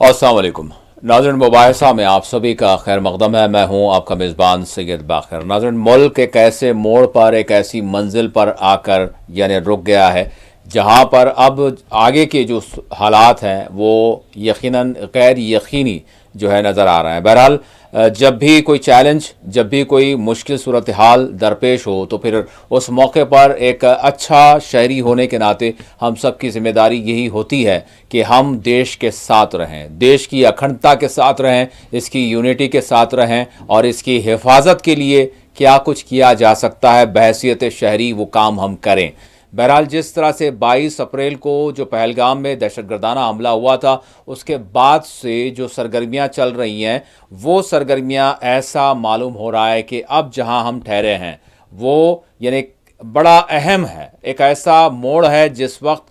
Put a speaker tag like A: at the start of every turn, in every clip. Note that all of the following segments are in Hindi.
A: अस्सलाम वालेकुम नाज़रीन, मुबाहिसा में आप सभी का खैर मकदम है। मैं हूं आपका मेज़बान सैयद बाखिर। नाज़रीन, मुल्क एक ऐसे मोड़ पर, एक ऐसी मंजिल पर आकर यानी रुक गया है जहां पर अब आगे के जो हालात हैं वो यकीनन गैर यकीनी जो है नज़र आ रहा है। बहरहाल जब भी कोई चैलेंज, जब भी कोई मुश्किल सूरत हाल दरपेश हो तो फिर उस मौके पर एक अच्छा शहरी होने के नाते हम सब की जिम्मेदारी यही होती है कि हम देश के साथ रहें, देश की अखंडता के साथ रहें, इसकी यूनिटी के साथ रहें और इसकी हिफाजत के लिए क्या कुछ किया जा सकता है बहैसियत शहरी वो काम हम करें। बहरहाल जिस तरह से 22 अप्रैल को जो पहलगाम में दहशतगर्दाना हमला हुआ था उसके बाद से जो सरगर्मियां चल रही हैं वो सरगर्मियां ऐसा मालूम हो रहा है कि अब जहां हम ठहरे हैं वो यानी बड़ा अहम है, एक ऐसा मोड़ है जिस वक्त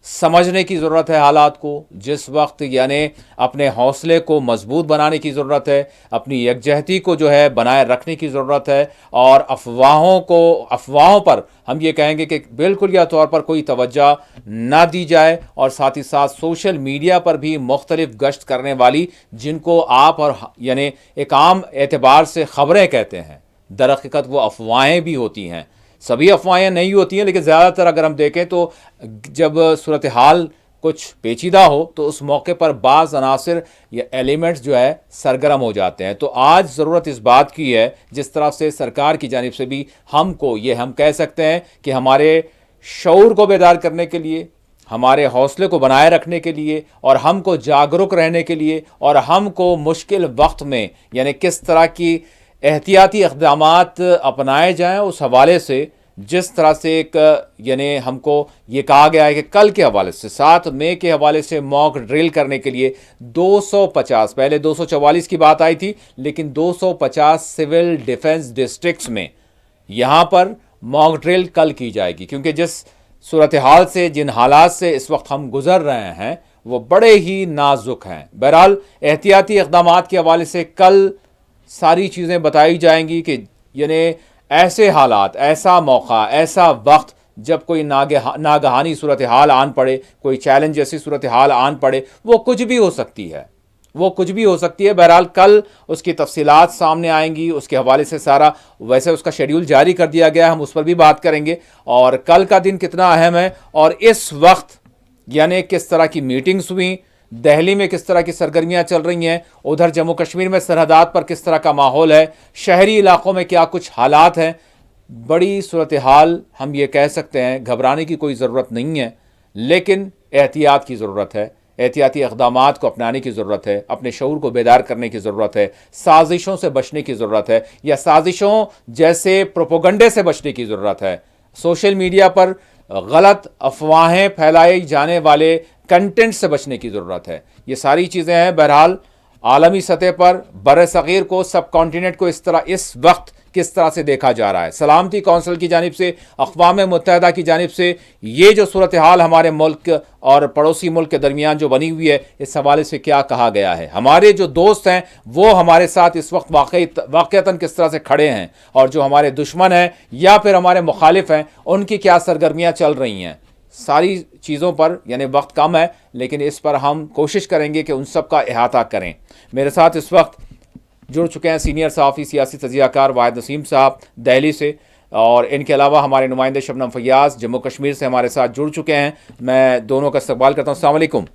A: समझने की ज़रूरत है हालात को, जिस वक्त यानी अपने हौसले को मजबूत बनाने की ज़रूरत है, अपनी यकजहती को जो है बनाए रखने की ज़रूरत है और अफवाहों पर हम ये कहेंगे कि बिल्कुल या तौर पर कोई तवज्जो ना दी जाए और साथ ही साथ सोशल मीडिया पर भी मुख्तलिफ गश्त करने वाली, जिनको आप और यानी एक आम एतबार से ख़बरें कहते हैं, दर हकीकत वो अफवाहें भी होती हैं। सभी अफवाहें नहीं होती हैं लेकिन ज़्यादातर अगर हम देखें तो जब सूरत हाल कुछ पेचीदा हो तो उस मौके पर बाज़ अनासिर या एलिमेंट्स जो है सरगर्म हो जाते हैं। तो आज ज़रूरत इस बात की है, जिस तरह से सरकार की जानिब से भी हमको ये हम कह सकते हैं कि हमारे शऊर को बेदार करने के लिए, हमारे हौसले को बनाए रखने के लिए और हमको जागरूक रहने के लिए और हमको मुश्किल वक्त में यानी किस तरह की एहतियाती इक़दामात अपनाए जाएं, उस हवाले से जिस तरह से एक यानी हमको ये कहा गया है कि कल के हवाले से 7 मई के हवाले से मॉक ड्रिल करने के लिए 250, पहले 244 की बात आई थी लेकिन 250 सिविल डिफेंस डिस्ट्रिक्ट्स में यहाँ पर मॉक ड्रिल कल की जाएगी, क्योंकि जिस सूरत हाल से, जिन हालात से इस वक्त हम गुजर रहे हैं वो बड़े ही नाजुक हैं। बहरहाल एहतियाती इक़दामात के हवाले से कल सारी चीज़ें बताई जाएंगी कि यानी ऐसे हालात, ऐसा मौका, ऐसा वक्त जब कोई नागहानी सूरत हाल आन पड़े, कोई चैलेंज जैसी सूरत हाल आन पड़े, वो कुछ भी हो सकती है, वो कुछ भी हो सकती है। बहरहाल कल उसकी तफसीलात सामने आएंगी, उसके हवाले से सारा वैसे उसका शेड्यूल जारी कर दिया गया है, हम उस पर भी बात करेंगे और कल का दिन कितना अहम है और इस वक्त यानी किस तरह की मीटिंग्स हुई, दिल्ली में किस तरह की सरगर्मियां चल रही हैं, उधर जम्मू कश्मीर में सरहदात पर किस तरह का माहौल है, शहरी इलाकों में क्या कुछ हालात हैं। बड़ी सूरत हाल हम ये कह सकते हैं, घबराने की कोई ज़रूरत नहीं है लेकिन एहतियात की ज़रूरत है, एहतियाती इक़दामात को अपनाने की ज़रूरत है, अपने शऊर को बेदार करने की ज़रूरत है, साजिशों से बचने की ज़रूरत है या साजिशों जैसे प्रोपोगंडे से बचने की ज़रूरत है। सोशल मीडिया पर गलत अफवाहें फैलाई जाने वाले कंटेंट से बचने की ज़रूरत है। ये सारी चीज़ें हैं। बहरहाल आलमी सतह पर बर-ए-सग़ीर को, सब कॉन्टिनेंट को इस वक्त किस तरह से देखा जा रहा है। सलामती कौंसिल की जानिब से, अक़वाम मुत्तहिदा की जानिब से ये जो सूरत हाल हमारे मुल्क और पड़ोसी मुल्क के दरमियान जो बनी हुई है, इस हवाले से क्या कहा गया है। हमारे जो दोस्त हैं वो हमारे साथ इस वक्त वाक़ईतन किस तरह से खड़े हैं और जो हमारे दुश्मन हैं या फिर हमारे मुखालिफ हैं उनकी क्या सरगर्मियाँ चल रही हैं। सारी चीज़ों पर यानी वक्त कम है लेकिन इस पर हम कोशिश करेंगे कि उन सब का अहाता करें। मेरे साथ इस वक्त जुड़ चुके हैं सीनियर सहाफ़ी, सियासी तजियाकार वाहिद नसीम साहब दिल्ली से, और इनके अलावा हमारे नुमाइंदे शबनम फैयाज़ जम्मू कश्मीर से हमारे साथ जुड़ चुके हैं। मैं दोनों का इस्तकबाल करता हूँ। अस्सलाम वालेकुम।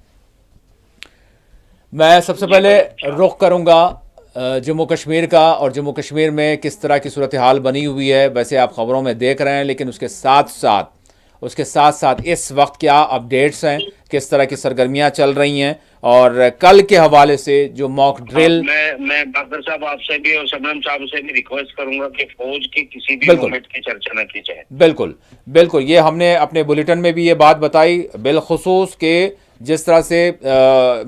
A: मैं सबसे पहले रुख करूँगा जम्मू कश्मीर का, और जम्मू कश्मीर में किस तरह की सूरत हाल बनी हुई है। वैसे आप ख़बरों में देख रहे हैं लेकिन उसके साथ साथ इस वक्त क्या अपडेट्स हैं, किस तरह की सरगर्मियां चल रही हैं और कल के हवाले से जो मॉक ड्रिल।
B: मैं बाबर साहब आपसे भी और शबनम साहब से भी रिक्वेस्ट करूंगा कि फौज की किसी भी मूवमेंट की चर्चा न की जाए।
A: बिल्कुल ये हमने अपने बुलेटिन में भी ये बात बताई, बिलखुसूस के जिस तरह से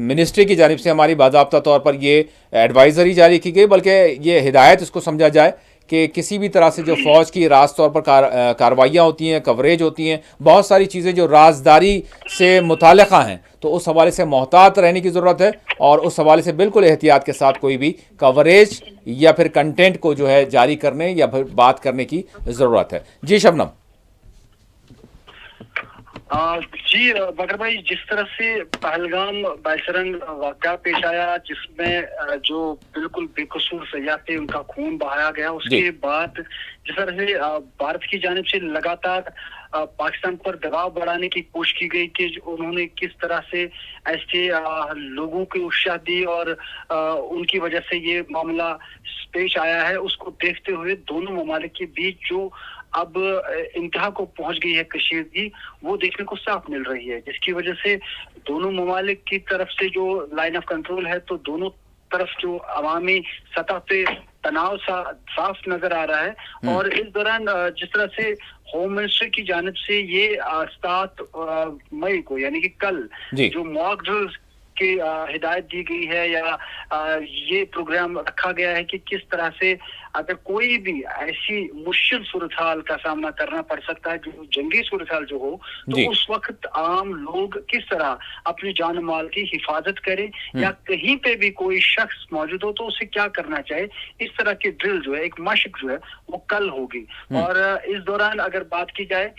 A: मिनिस्ट्री की जानिब से हमारी बाज़ाब्ता तौर पर ये एडवाइज़री जारी की गई, बल्कि ये हिदायत इसको समझा जाए कि किसी भी तरह से जो फ़ौज की राज तौर पर कार्रवाइयाँ होती हैं, कवरेज होती हैं, बहुत सारी चीज़ें जो राजदारी से मुताल्लिक़ा हैं, तो उस हवाले से मोहतात रहने की ज़रूरत है और उस हवाले से बिल्कुल एहतियात के साथ कोई भी कवरेज या फिर कंटेंट को जो है जारी करने या फिर बात करने की ज़रूरत है। जी शबनम।
C: जी बकर भाई, जिस तरह से पहलगाम बायसरन वाक़या पेश आया, जिसमें जो बिल्कुल बेकसूर सयाह थे उनका खून बहाया गया, उसके बाद जिस तरह से भारत की जानिब से लगातार पाकिस्तान पर दबाव बढ़ाने की कोशिश की गई कि उन्होंने किस तरह से ऐसे लोगों की उत्साह दी और उनकी वजह से ये मामला पेश आया है, उसको देखते हुए दोनों ममालिक के बीच जो अब इंतहा को पहुंच गई है कशीदगी, वो देखने को साफ मिल रही है, जिसकी वजह से दोनों ममालिक की तरफ से जो लाइन ऑफ कंट्रोल है, तो दोनों तरफ जो अवामी सतह पे तनाव साफ नजर आ रहा है। और इस दौरान जिस तरह से होम मिनिस्ट्री की जानिब से ये 7 मई को यानी कि कल जो मॉक ड्रिल की हिदायत दी गई है या ये प्रोग्राम रखा गया है कि किस तरह से अगर कोई भी ऐसी मुश्किल सूरत हाल का सामना करना पड़ सकता है, जो जंगी सूरत हाल जो हो, तो उस वक्त आम लोग किस तरह अपनी जान माल की हिफाजत करें, या कहीं पे भी कोई शख्स मौजूद हो तो उसे क्या करना चाहिए, इस तरह की ड्रिल जो है, एक मशक जो है, वो कल होगी। और इस दौरान अगर बात की जाए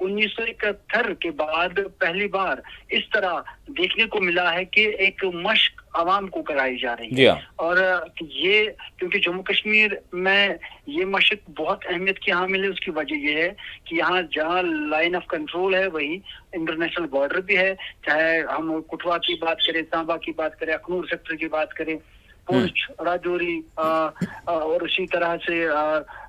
C: 1971 के बाद पहली बार इस तरह देखने को मिला है कि एक मशक आवाम को कराई जा रही है। और ये क्योंकि जम्मू कश्मीर में ये मशक बहुत अहमियत की हामिल है, उसकी वजह ये है कि यहाँ जहाँ लाइन ऑफ कंट्रोल है वही इंटरनेशनल बॉर्डर भी है, चाहे हम कुटवा की बात करें, सांबा की बात करें, अखनूर सेक्टर की बात करें, पुंछ, राजौरी और उसी तरह से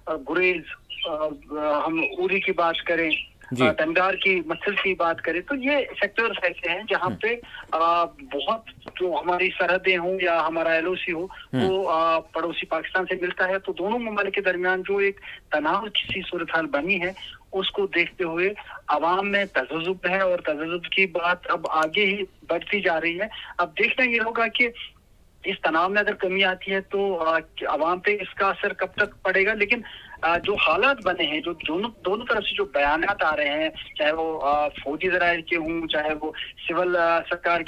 C: गुरेज, हम उरी की बात करें, तंगार की, मत्सल की बात करें, तो ये सेक्टर्स ऐसे हैं जहाँ पे बहुत जो हमारी सरहदें हों या हमारा एलओसी हो वो पड़ोसी पाकिस्तान से मिलता है, तो दोनों ममालिक के दरमियान जो एक तनाव की सूरत हाल बनी है, उसको देखते हुए अवाम में तजज्जुब है और तजज्जुब की बात अब आगे ही बढ़ती जा रही है। अब देखना ये होगा कि इस तनाव में अगर कमी आती है तो अवाम पे इसका असर कब तक पड़ेगा, लेकिन जो हालात बने हैं, जो दोनों तरफ से जो बयानात आ रहे हैं, चाहे वो फौजी जराइर के हों, चाहे वो सिविल सरकार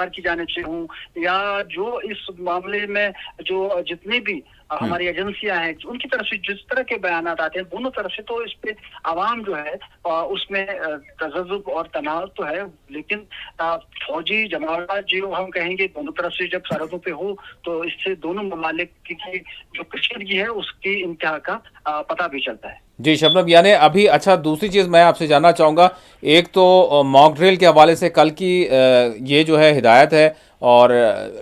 C: की जानिब से हों, या जो इस मामले में जो जितने भी हमारी एजेंसियां हैं उनकी तरफ से जिस तरह के बयानात आते हैं दोनों तरफ से, तो इस पे आवाम जो है उसमें तजज्जुब और तनाव तो है, लेकिन फौजी जमावड़ा जो हम कहेंगे दोनों तरफ से जब सरहदों पे हो तो इससे दोनों ममालिक की जो कशीदगी है उसकी इंतहा का पता भी चलता है।
A: जी शबनम, यानी अभी अच्छा दूसरी चीज़ मैं आपसे जानना चाहूँगा, एक तो मॉक ड्रिल के हवाले से कल की ये जो है हिदायत है, और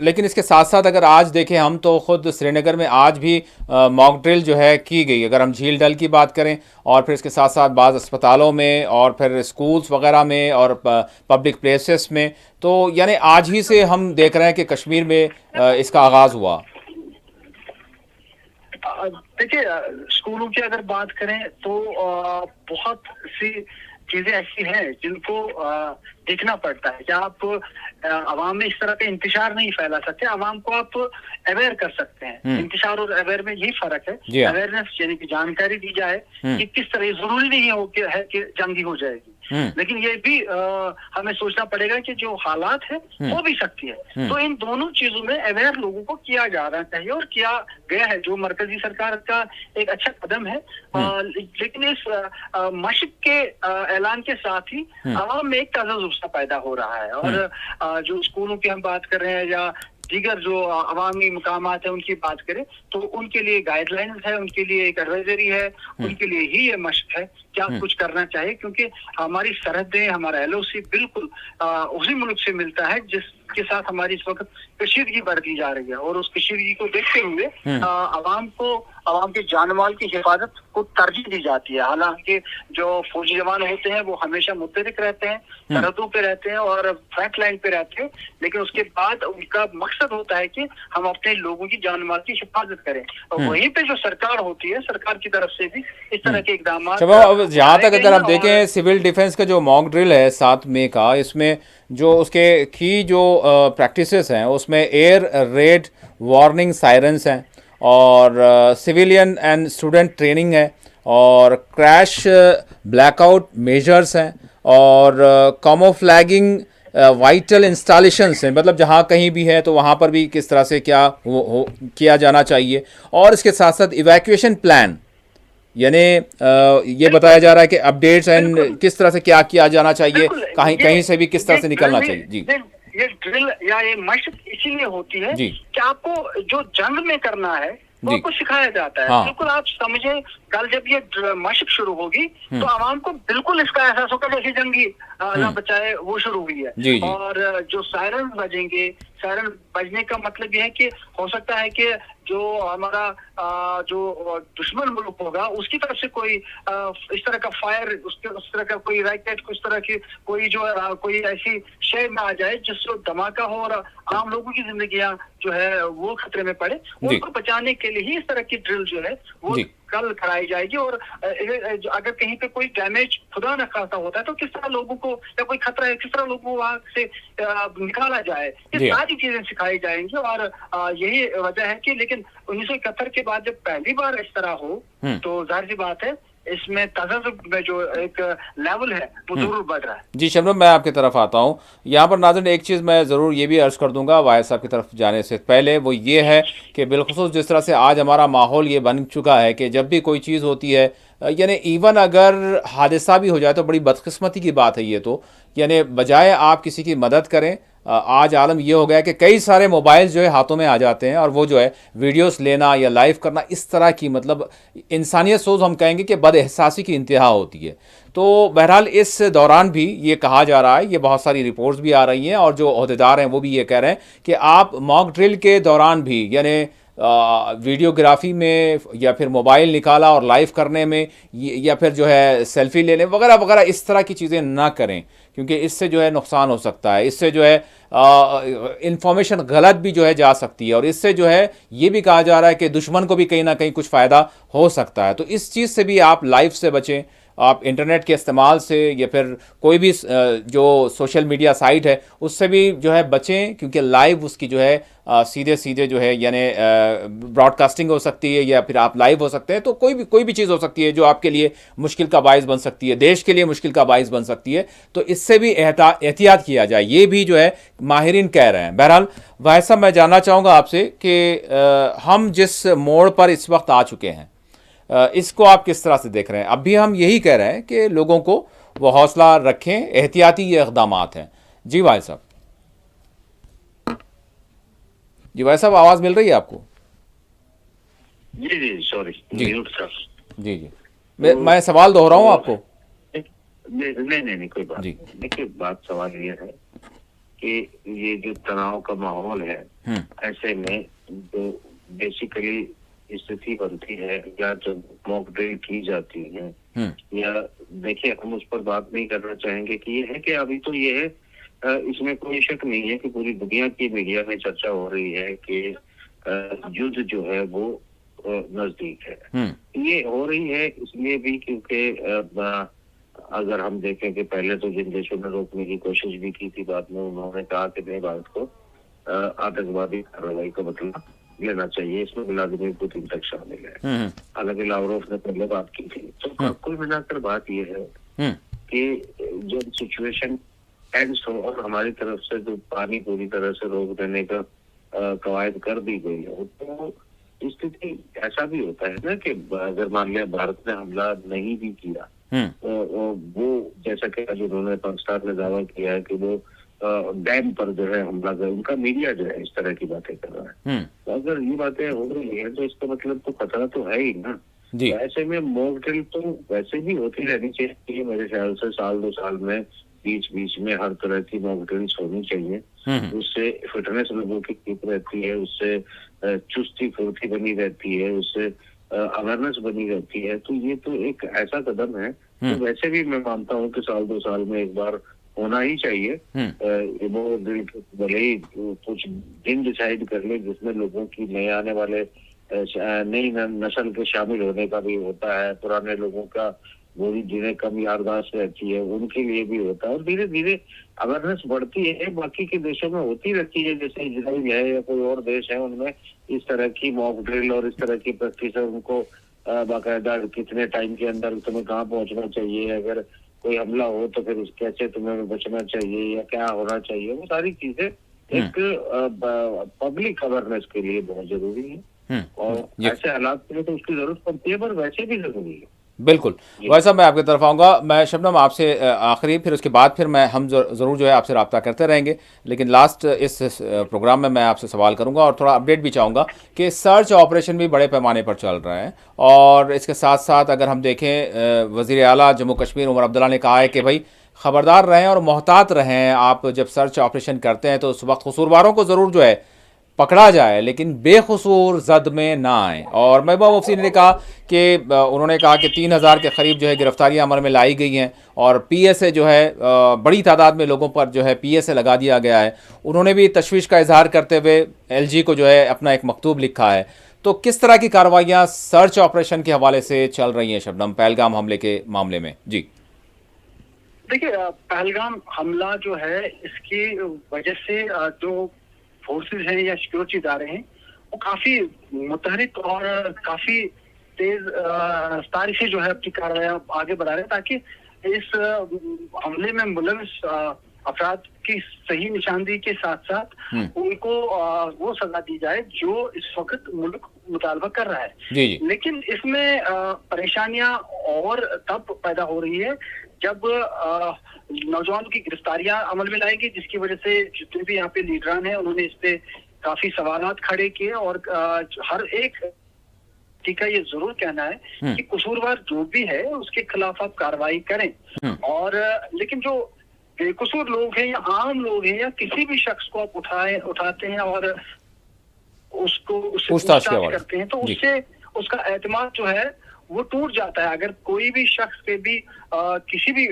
A: लेकिन इसके साथ साथ अगर आज देखें हम तो ख़ुद श्रीनगर में आज भी मॉक ड्रिल जो है की गई, अगर हम झील डल की बात करें, और फिर इसके साथ साथ बाज़ अस्पतालों में और फिर स्कूल्स वगैरह में और पब्लिक प्लेसेस में, तो यानी आज ही से हम देख रहे हैं कि कश्मीर में इसका आगाज़ हुआ।
C: देखिए, स्कूलों की अगर बात करें तो बहुत सी चीजें ऐसी हैं जिनको देखना पड़ता है कि आप अवाम में इस तरह का इंतशार नहीं फैला सकते, अवाम को आप अवेयर कर सकते हैं। इंतशार और अवेयर में यही फर्क है। अवेयरनेस यानी कि जानकारी दी जाए कि किस तरह, जरूरी नहीं हो है कि जंगी हो जाएगी, लेकिन ये भी हमें सोचना पड़ेगा कि जो हालात है हो भी सकती है। तो इन दोनों चीजों में अवेयर लोगों को किया जाना चाहिए और किया गया है, जो मरकजी सरकार का एक अच्छा कदम है। लेकिन इस मशक के ऐलान के साथ ही आवाम में एक ताजा जुस्सा पैदा हो रहा है, और जो स्कूलों की हम बात कर रहे हैं या दीगर जो अवामी मुकामात है उनकी बात करें तो उनके लिए गाइडलाइंस है, उनके लिए एक एडवाइजरी है, उनके लिए ही ये मशक है क्या कुछ करना चाहिए, क्योंकि हमारी सरहदें, हमारा एलओसी बिल्कुल उसी मुल्क से मिलता है जिसके साथ हमारी इस वक्त कशीदगी बढ़ती जा रही है, और उस कशीदगी को देखते हुए अवाम के जान माल की हिफाजत को तरजीह दी जाती है। हालांकि जो फौजी जवान होते हैं वो हमेशा मुतहरिक रहते हैं, सरहदों पे रहते हैं और फ्रंट लाइन पे रहते हैं, लेकिन उसके बाद उनका मकसद होता है कि हम अपने लोगों की जान माल की हिफाजत करें, और वहीं पे जो सरकार होती है, सरकार की तरफ से भी इस तरह के इकदाम।
A: जहाँ तक अगर आप देखें सिविल डिफेंस का जो मॉक ड्रिल है 7 मई का, इसमें जो उसके की जो प्रैक्टिसेस हैं उसमें एयर रेड वार्निंग सायरन्स हैं, और सिविलियन एंड स्टूडेंट ट्रेनिंग है, और क्रैश ब्लैकआउट मेजर्स हैं, और कैमोफ्लैगिंग वाइटल इंस्टॉलेशंस हैं, मतलब जहाँ कहीं भी है तो वहाँ पर भी किस तरह से क्या किया जाना चाहिए, और इसके साथ साथ इवैक्यूएशन प्लान यानी ये बताया जा रहा है कि अपडेट्स एंड
C: बिल्कुल
A: किस तरह से क्या किया जाना चाहिए,
C: बिल्कुल
A: कहीं
C: ये
A: कहीं से भी किस तरह
C: ये
A: से निकलना
C: ड्रिल
A: चाहिए। जी
C: ये ड्रिल या ये मशक इसीलिए होती है
A: जी
C: कि आपको जो जंग में करना है वो
A: जी।
C: आपको सिखाया जाता है।
A: हाँ।
C: बिल्कुल आप समझे, कल जब ये मशक शुरू होगी तो आवाम को बिल्कुल इसका एहसास होगा जैसे जंगी अल्लाह बचाए वो शुरू हुई है।
A: जी जी।
C: और जो सायरन बजेंगे, सायरन बजने का मतलब ये है कि हो सकता है कि जो हमारा जो दुश्मन मुल्क होगा उसकी तरफ से कोई इस तरह का फायर, उस तरह का कोई रैकेट, उस तरह की कोई जो कोई ऐसी शय में आ जाए जिससे धमाका हो और आम लोगों की जिंदगियां जो है वो खतरे में पड़े।
A: जी
C: उनको बचाने के लिए ही इस तरह की ड्रिल जो है वो
A: जी
C: कल कराई जाएगी। और अगर कहीं पे कोई डैमेज खुदा न खासा होता है तो किस तरह लोगों को, या कोई खतरा है किस तरह लोगों को वहां से निकाला जाए,
A: जी
C: ये
A: हाँ।
C: सारी चीजें सिखाई जाएंगी। और यही वजह है कि लेकिन 1971 के बाद जब पहली बार इस तरह हो तो जाहिर सी बात है इसमें तज़ब्ज़ुब में जो एक लेवल है वो जरूर बढ़ रहा है।
A: जी शबनम, मैं आपकी तरफ आता हूँ। यहाँ पर नाज़रीन एक चीज़ मैं ज़रूर ये भी अर्ज़ कर दूंगा वाहिद साहब की तरफ जाने से पहले, वो ये है कि बिलखुसूस जिस तरह से आज हमारा माहौल ये बन चुका है कि जब भी कोई चीज़ होती है, यानी इवन अगर हादसा भी हो जाए तो बड़ी बदकिस्मती की बात है ये तो, यानी बजाय आप किसी की मदद करें, आज आलम ये हो गया कि कई सारे मोबाइल जो है हाथों में आ जाते हैं और वो जो है वीडियोस लेना या लाइव करना, इस तरह की मतलब इंसानियत सोच हम कहेंगे कि बदएहसासी की इंतहा होती है। तो बहरहाल इस दौरान भी ये कहा जा रहा है, ये बहुत सारी रिपोर्ट्स भी आ रही हैं और जो अहदेदार हैं वो भी ये कह रहे हैं कि आप मॉक ड्रिल के दौरान भी, यानी वीडियोग्राफी में या फिर मोबाइल निकाला और लाइव करने में या फिर जो है सेल्फी लेने वगैरह वगैरह, इस तरह की चीज़ें ना करें, क्योंकि इससे जो है नुकसान हो सकता है, इससे जो है इंफॉर्मेशन गलत भी जो है जा सकती है और इससे जो है ये भी कहा जा रहा है कि दुश्मन को भी कहीं ना कहीं कुछ फ़ायदा हो सकता है। तो इस चीज़ से भी आप लाइव से बचें, आप इंटरनेट के इस्तेमाल से या फिर कोई भी जो सोशल मीडिया साइट है उससे भी जो है बचें, क्योंकि लाइव उसकी जो है सीधे सीधे जो है यानी ब्रॉडकास्टिंग हो सकती है या फिर आप लाइव हो सकते हैं, तो कोई भी चीज़ हो सकती है जो आपके लिए मुश्किल का बाइस बन सकती है, देश के लिए मुश्किल का बाइस बन सकती है। तो इससे भी एहतियात किया जाए, ये भी जो है माहिरीन कह रहे हैं। बहरहाल वाहिद साहब, मैं जानना चाहूँगा आपसे कि हम जिस मोड़ पर इस वक्त आ चुके हैं, इसको आप किस तरह से देख रहे हैं? अब भी हम यही कह रहे हैं कि लोगों को वो हौसला रखें, एहतियाती ये इक़दामात हैं। जी वाहिद साहब, जी वाहिद साहब, आवाज़ मिल रही है आपको?
B: जी जी सॉरी
A: जी
B: म्यूट था।
A: जी जी। मैं सवाल दोहराऊं आपको?
B: नहीं कोई बात
A: जी
B: नहीं। देखिए बात सवाल ये है कि ये जो तनाव का माहौल है, ऐसे में जो बेसिकली स्थिति बनती है या जब मॉक ड्रिल की जाती है, या देखिए हम उस पर बात नहीं करना चाहेंगे कि ये है कि अभी तो ये है, इसमें कोई शक नहीं है कि पूरी दुनिया की मीडिया में चर्चा हो रही है कि युद्ध जो है वो नजदीक है। ये हो रही है इसलिए भी क्योंकि अगर हम देखें कि पहले तो जिन देशों ने रोकने की कोशिश भी की थी, बाद में उन्होंने कहा कि नहीं, भारत को आतंकवादी कार्रवाई का बदला लेना चाहिए, इसमें व्लादिमीर पुतिन तक शामिल है। हालांकि लावरोव ने पहले बात की थी। तो कुल मिलाकर बात यह है कि जब सिचुएशन टेंस हो और हमारी तरफ से जो पानी पूरी तरह से रोक देने का कवायद कर दी गई हो, तो स्थिति ऐसा भी होता है ना कि अगर मान लिया भारत ने हमला नहीं भी किया, वो जैसा कि आज उन्होंने पाकिस्तान ने दावा किया है कि वो डैम पर जो है हमला कर, उनका मीडिया जो है इस तरह की बातें कर रहा है। तो अगर ये बातें हो रही है तो इसका मतलब तो खतरा तो है ही ना। तो ऐसे में मॉक ड्रिल तो वैसे भी होती रहनी चाहिए मेरे ख्याल से, साल 2 साल में बीच में हर तरह की मॉक ड्रिल्स होनी चाहिए। उससे फिटनेस लोगों की ठीक रहती है, उससे चुस्ती फुर्ती बनी रहती है, उससे अवेयरनेस बनी रहती है। तो ये तो एक ऐसा कदम है तो वैसे भी मैं मानता हूँ कि साल 2 साल में एक बार होना ही चाहिए। वो भले ही कुछ दिन डिसाइड कर ले जिसमें लोगों की नए आने वाले नई नस्ल के शामिल होने का भी होता है, पुराने लोगों का वो भी जिन्हें कम याददाश्त रहती है उनके लिए भी होता है, और धीरे धीरे अवेयरनेस बढ़ती है। बाकी के देशों में होती रहती है, जैसे इजराइल है या कोई और देश है, उनमें इस तरह की मॉक ड्रिल और इस तरह की प्रैक्टिस है। उनको बाकायदा कितने टाइम के अंदर तुम्हें कहाँ पहुंचना चाहिए, अगर कोई हमला हो तो फिर कैसे तुम्हें बचना चाहिए या क्या होना चाहिए, वो सारी चीजें एक पब्लिक अवेयरनेस के लिए बहुत जरूरी है। और ऐसे हालात में तो उसकी जरूरत पड़ती है, पर वैसे भी जरूरी है।
A: बिल्कुल। वैसा मैं आपकी तरफ आऊँगा। मैं शबनम आपसे आखिरी, फिर उसके बाद फिर हम ज़रूर जो है आपसे रब्ता करते रहेंगे, लेकिन लास्ट इस प्रोग्राम में मैं आपसे सवाल करूंगा और थोड़ा अपडेट भी चाहूँगा कि सर्च ऑपरेशन भी बड़े पैमाने पर चल रहे हैं, और इसके साथ साथ अगर हम देखें वज़ीर आला जम्मू कश्मीर उमर अब्दुल्ला ने कहा है कि भाई ख़बरदार रहें और मोहतात रहें, आप जब सर्च ऑपरेशन करते हैं तो उस वक्त कसूरवारों को ज़रूर जो है पकड़ा जाए, लेकिन बेखसूर जद में ना आए। और महबूबा मुफ्ती ने कहा कि उन्होंने कहा कि 3,000 के करीब जो है गिरफ्तारियां अमल में लाई गई हैं, और पीएसए जो है बड़ी तादाद में लोगों पर जो है पीएसए लगा दिया गया है। उन्होंने भी तशवीश का इजहार करते हुए एलजी को जो है अपना एक मकतूब लिखा है। तो किस तरह की कार्रवाइयाँ सर्च ऑपरेशन के हवाले से चल रही हैं शबनम, पहलगाम हमले के मामले में? जी
C: देखिए, पहलगाम हमला जो है, इसकी वजह से जो फोर्सेस हैं या सिक्योरिटी इदारे हैं, वो काफी मुतहरिक और काफी तेज रफ्तारी से जो है अपनी कार्रवाई आगे बढ़ा रहे हैं, ताकि इस हमले में मुलविस अफराद की सही निशानदेही के साथ साथ उनको वो सजा दी जाए जो इस वक्त मुल्क मुतालबा कर रहा है।
A: जी जी।
C: लेकिन इसमें परेशानियां और तब पैदा हो रही है जब नौजवानों की गिरफ्तारियां अमल में लाएंगी, जिसकी वजह से जितने भी यहाँ पे लीडरान हैं उन्होंने इस पे काफी सवालात खड़े किए, और हर एक का ये जरूर कहना है कि कसूरवार जो भी है उसके खिलाफ आप कार्रवाई करें। और लेकिन जो बेकसूर लोग हैं या आम लोग हैं या किसी भी शख्स को आप उठाते हैं और उसको उससे पूछताछ करते हैं, तो उससे उसका एतमाद जो है वो टूट जाता है। अगर कोई भी शख्स पे भी किसी भी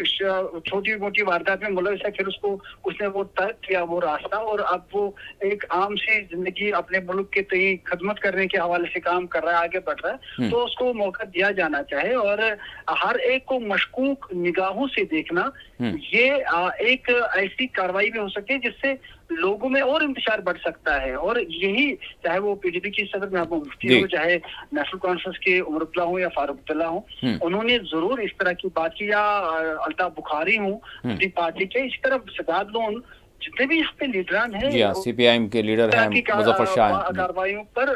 C: छोटी मोटी वारदात में मुलविस है, फिर उसने वो तर्क किया वो रास्ता, और अब वो एक आम सी जिंदगी अपने मुल्क के तय खदमत करने के हवाले से काम कर रहा है, आगे बढ़ रहा है, तो उसको मौका दिया जाना चाहिए। और हर एक को मशकूक निगाहों से देखना, ये एक ऐसी कार्रवाई भी हो सकती है जिससे लोगों में और इंतशार बढ़ सकता है। और यही, चाहे वो पीडीपी की सदर महबूबा मुफ्ती हो, चाहे नेशनल कॉन्फ्रेंस के उमर अब्दुल्ला हो या फारूक अब्दुल्ला हो, उन्होंने जरूर इस तरह की बात की, या अल्ताफ बुखारी हो अपनी पार्टी के, इस तरह सदात लोन जितने भी यहाँ पे लीडरान हैं,
A: सीपीआईएम के लीडर हैं मुजफ्फर शाह,
C: कार्रवाइयों पर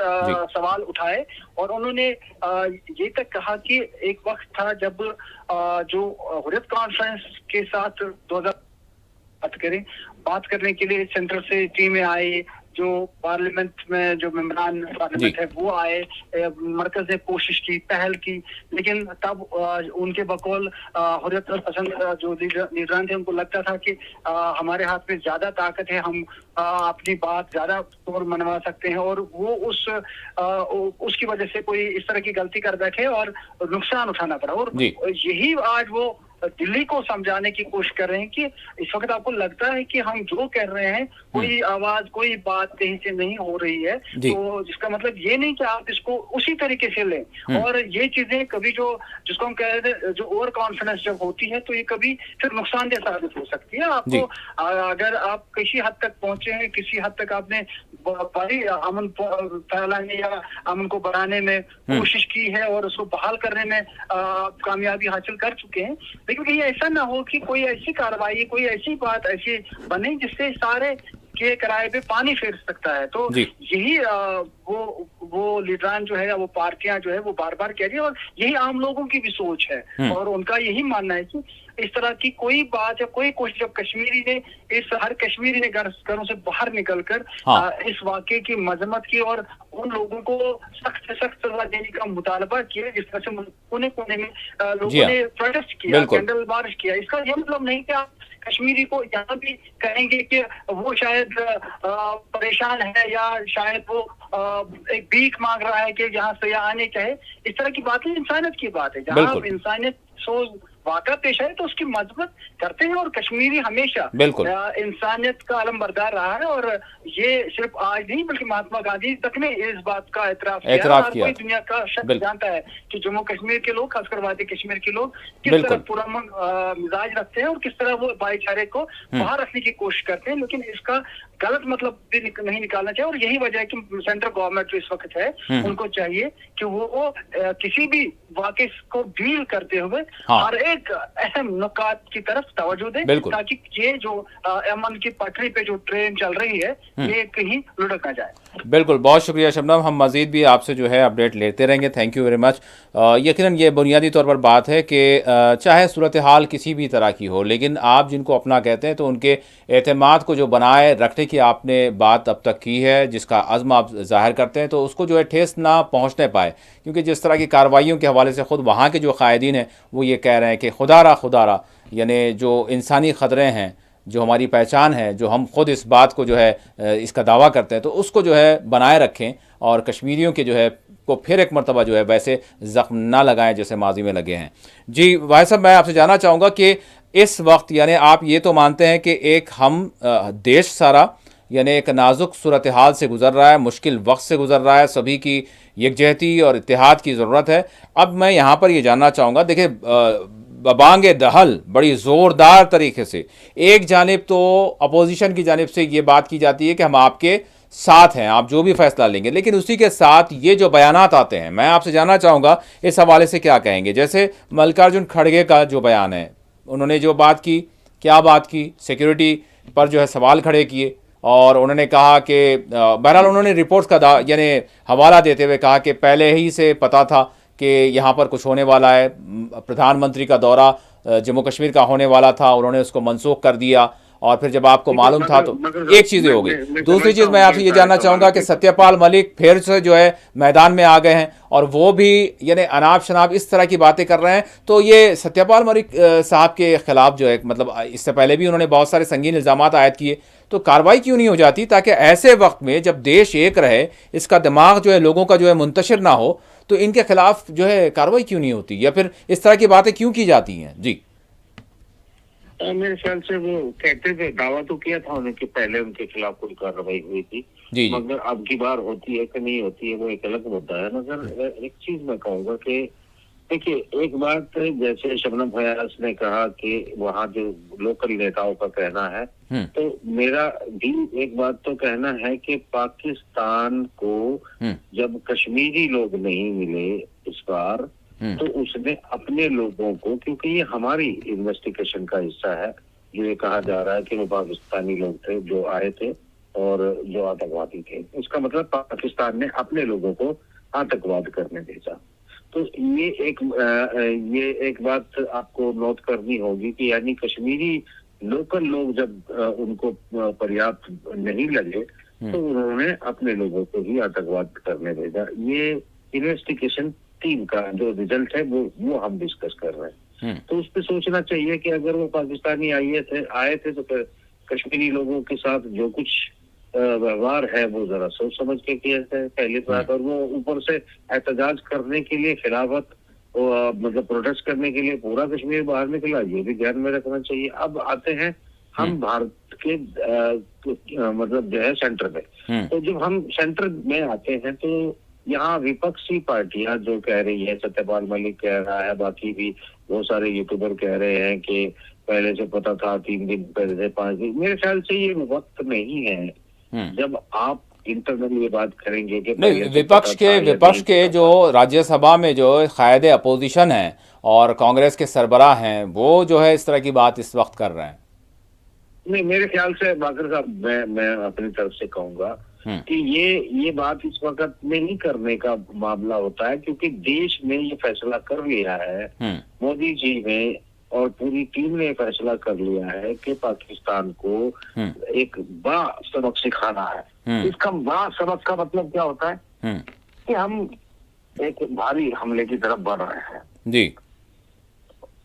C: सवाल उठाए। और उन्होंने ये तक कहा कि एक वक्त था जब जो हुर्रियत कॉन्फ्रेंस के साथ 2000 बात करने के लिए सेंटर से टीमें आई, जो पार्लियामेंट में जो मेंबरान पार्लियामेंट है वो आए, मरकज ने कोशिश की, पहल की, लेकिन तब उनके बकौल हुर्रियत पसंद जो लीडरान थे उनको लगता था कि हमारे हाथ में ज्यादा ताकत है, हम अपनी बात ज्यादा तौर मनवा सकते हैं, और वो उसकी वजह से कोई इस तरह की गलती कर बैठे और नुकसान उठाना पड़ा। और यही आज वो दिल्ली को समझाने की कोशिश कर रहे हैं कि इस वक्त आपको लगता है कि हम जो कह रहे हैं कोई आवाज कोई बात कहीं से नहीं हो रही है, तो जिसका मतलब ये नहीं कि आप इसको उसी तरीके से लें। और ये चीजें कभी जिसको हम कह रहे थे जो ओवर कॉन्फिडेंस जब होती है, तो ये कभी फिर नुकसानदेह साबित हो सकती है आपको। अगर आप किसी हद तक पहुंचे हैं, किसी हद तक आपने बड़ी अमन फैलाने या अमन को बढ़ाने में कोशिश की है और उसको बहाल करने में कामयाबी हासिल कर चुके हैं, लेकिन कहीं ऐसा ना हो कि कोई ऐसी कार्रवाई, कोई ऐसी बात ऐसी बने जिससे सारे के किराए पे पानी फेर सकता है। तो यही वो लीडरान जो है या वो पार्टियां जो है वो बार बार कह रही है, और यही आम लोगों की भी सोच है, और उनका यही मानना है कि इस तरह की कोई बात या कोई कोशिश, जब हर कश्मीरी ने घरों से बाहर निकलकर इस वाकये की मजम्मत की और उन लोगों को सख्त से सख्त सजा देने का मुतालबा किया, जिस तरह से कोने कोने में लोगों ने प्रोटेस्ट किया, कैंडल मार्च किया, इसका यह मतलब नहीं कि आप कश्मीरी को यहाँ भी कहेंगे कि वो शायद परेशान है या शायद वो एक भीख मांग रहा है कि यहाँ से यहाँ आने चाहे। इस तरह की बात है, इंसानियत की बात है। जहाँ आप इंसानियत सोच वाक़ा पेश है तो उसकी मजबूत करते हैं, और कश्मीरी हमेशा इंसानियत का अलम बरदार रहा है। और ये सिर्फ आज नहीं बल्कि महात्मा गांधी तक ने इस बात का एतराफ किया। कोई दुनिया का शख्स जानता है कि जम्मू कश्मीर के लोग, खासकर वादी कश्मीर के लोग, किस तरह पुरअमन मिजाज रखते हैं और किस तरह वो भाईचारे को बाहर रखने की कोशिश करते हैं, लेकिन इसका गलत मतलब भी नहीं निकालना चाहिए। और यही वजह है कि सेंट्रल गवर्नमेंट जो इस वक्त है उनको चाहिए कि वो किसी भी वाक़े को डील करते हुए हर एक अहम नुकात की तरफ तवज्जो दें,
A: बिल्कुल।
C: ताकि ये जो अमन की पटरी पे जो ट्रेन चल रही है ये कहीं लुढ़क ना जाए।
A: बिल्कुल, बहुत शुक्रिया शबनम। हम मज़ीद भी आपसे जो है अपडेट लेते रहेंगे। Thank you very much. यकीनन ये बुनियादी तौर पर बात है कि चाहे सूरत हाल किसी भी तरह की हो, लेकिन आप जिनको अपना कहते हैं तो उनके एतमाद को जो बनाए रखने की आपने बात अब तक की है, जिसका अज़्म आप ज़ाहिर करते हैं, तो उसको जो है ठेस ना पहुँचने पाए। क्योंकि जिस तरह की कार्रवाइयों के हवाले से ख़ुद वहाँ के जो कायदीन हैं वो ये कह रहे हैं कि खुदारा यानी जो इंसानी ख़तरे हैं, जो हमारी पहचान है, जो हम खुद इस बात को जो है इसका दावा करते हैं, तो उसको जो है बनाए रखें और कश्मीरियों के जो है को फिर एक मरतबा जो है वैसे ज़ख्म ना लगाएं जैसे माजी में लगे हैं। जी वाहिद साहब, मैं आपसे जानना चाहूँगा कि इस वक्त यानी आप ये तो मानते हैं कि एक हम देश सारा यानी एक नाजुक सूरत हाल से गुजर रहा है, मुश्किल वक्त से गुजर रहा है, सभी की यकजहती और इत्तेहाद की ज़रूरत है। अब मैं यहाँ पर ये जानना चाहूँगा, देखिए बबांग दहल बड़ी ज़ोरदार तरीके से एक जानिब तो अपोजिशन की जानिब से ये बात की जाती है कि हम आपके साथ हैं, आप जो भी फैसला लेंगे, लेकिन उसी के साथ ये जो बयानात आते हैं, मैं आपसे जानना चाहूँगा इस हवाले से क्या कहेंगे। जैसे मल्लिकार्जुन खड़गे का जो बयान है, उन्होंने जो बात की, क्या बात की, सिक्योरिटी पर जो है सवाल खड़े किए और उन्होंने कहा कि बहरहाल उन्होंने रिपोर्ट्स का यानी हवाला देते हुए कहा कि पहले ही से पता था कि यहाँ पर कुछ होने वाला है। प्रधानमंत्री का दौरा जम्मू कश्मीर का होने वाला था, उन्होंने उसको मनसूख कर दिया और फिर जब आपको मालूम था तो एक चीज़ हो गई। दूसरी चीज़ मैं आपसे ये जानना चाहूँगा कि सत्यपाल मलिक फिर से जो है मैदान में आ गए हैं और वो भी यानी अनाप शनाप इस तरह की बातें कर रहे हैं। तो ये सत्यपाल मलिक साहब के खिलाफ जो है, मतलब इससे पहले भी उन्होंने बहुत सारे संगीन इल्ज़ामात आयद किए, तो कार्रवाई क्यों नहीं हो जाती ताकि ऐसे वक्त में जब देश एक रहे, इसका दिमाग जो है लोगों का जो है मुंतशिर ना हो, तो इनके खिलाफ जो है कार्रवाई क्यों नहीं होती या फिर इस तरह की बातें क्यों की जाती हैं? जी
B: मेरे ख्याल से वो कहते थे, दावा तो किया था उन्होंने कि पहले उनके खिलाफ कोई कार्रवाई हुई थी,
A: जी
B: मगर अब की बार होती है कि नहीं होती है वो एक अलग मुद्दा है। मगर एक चीज मैं कहूँगा कि देखिए, एक बात जैसे शबनम फयाज ने कहा कि वहाँ जो लोकल नेताओं का कहना है, तो मेरा भी एक बात तो कहना है कि पाकिस्तान को जब कश्मीरी लोग नहीं मिले इस बार, तो उसने अपने लोगों को, क्योंकि ये हमारी इन्वेस्टिगेशन का हिस्सा है, जो ये कहा जा रहा है कि वो पाकिस्तानी लोग थे जो आए थे और जो आतंकवादी थे, इसका मतलब पाकिस्तान ने अपने लोगों को आतंकवाद करने भेजा। तो ये एक बात आपको नोट करनी होगी कि यानी कश्मीरी लोकल लोग जब उनको पर्याप्त नहीं लगे तो उन्होंने अपने लोगों को ही आतंकवाद करने भेजा। ये इन्वेस्टिगेशन टीम का जो रिजल्ट है वो हम डिस्कस कर रहे हैं। तो उस पर सोचना चाहिए कि अगर वो पाकिस्तानी आए थे तो फिर कश्मीरी लोगों के साथ जो कुछ व्यवहार है वो जरा सोच समझ के किया जाए, पहली बात। और वो ऊपर से एहतजाज करने के लिए, खिलाफत मतलब प्रोटेस्ट करने के लिए पूरा कश्मीर बाहर निकला, ये भी ध्यान में रखना चाहिए। अब आते हैं हम भारत के मतलब जो है सेंटर में। तो जब हम सेंटर में आते हैं तो यहाँ विपक्षी पार्टियां जो कह रही है, सत्यपाल मलिक कह रहा है, बाकी भी बहुत सारे यूट्यूबर कह रहे हैं कि पहले से पता था, 3 दिन पहले से 5 दिन। मेरे ख्याल से ये वक्त नहीं है जब आप इंटरनल ये बात करेंगे कि
A: नहीं, विपक्ष के जो राज्यसभा में जो कायदे अपोजिशन है और कांग्रेस के सरबराह हैं, वो जो है इस तरह की बात इस वक्त कर रहे हैं।
B: नहीं, मेरे ख्याल से बाकर साहब, मैं अपनी तरफ से कहूंगा कि ये बात इस वक्त में नहीं करने का मामला होता है, क्योंकि देश ने ये फैसला कर लिया है, मोदी जी ने और पूरी टीम ने फैसला कर लिया है कि पाकिस्तान को एक बड़ा सबक सिखाना है। इसका बड़ा सबक का मतलब क्या होता है कि हम एक भारी हमले की तरफ बढ़ रहे हैं
A: जी।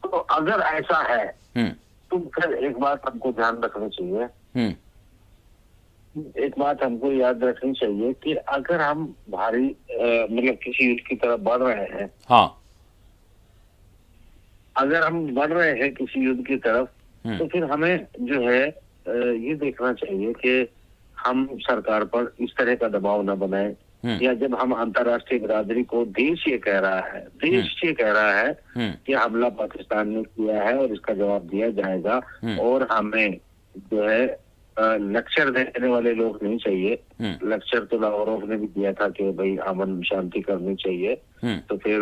B: तो अगर ऐसा है तो फिर एक बात हमको ध्यान रखनी चाहिए, एक बात हमको याद रखनी चाहिए कि अगर हम भारी मतलब किसी युद्ध की तरफ बढ़ रहे हैं,
A: हाँ,
B: अगर हम बढ़ रहे हैं किसी युद्ध की तरफ, तो फिर हमें जो है ये देखना चाहिए कि हम सरकार पर इस तरह का दबाव न बनाए, या जब हम अंतर्राष्ट्रीय बिरादरी को, देश ये कह रहा है कि हमला पाकिस्तान ने किया है और इसका जवाब दिया जाएगा, और हमें जो है लेक्चर देने वाले लोग नहीं चाहिए। लेक्चर तो लाहौरोफ ने भी दिया था कि भाई अमन शांति करनी चाहिए, तो फिर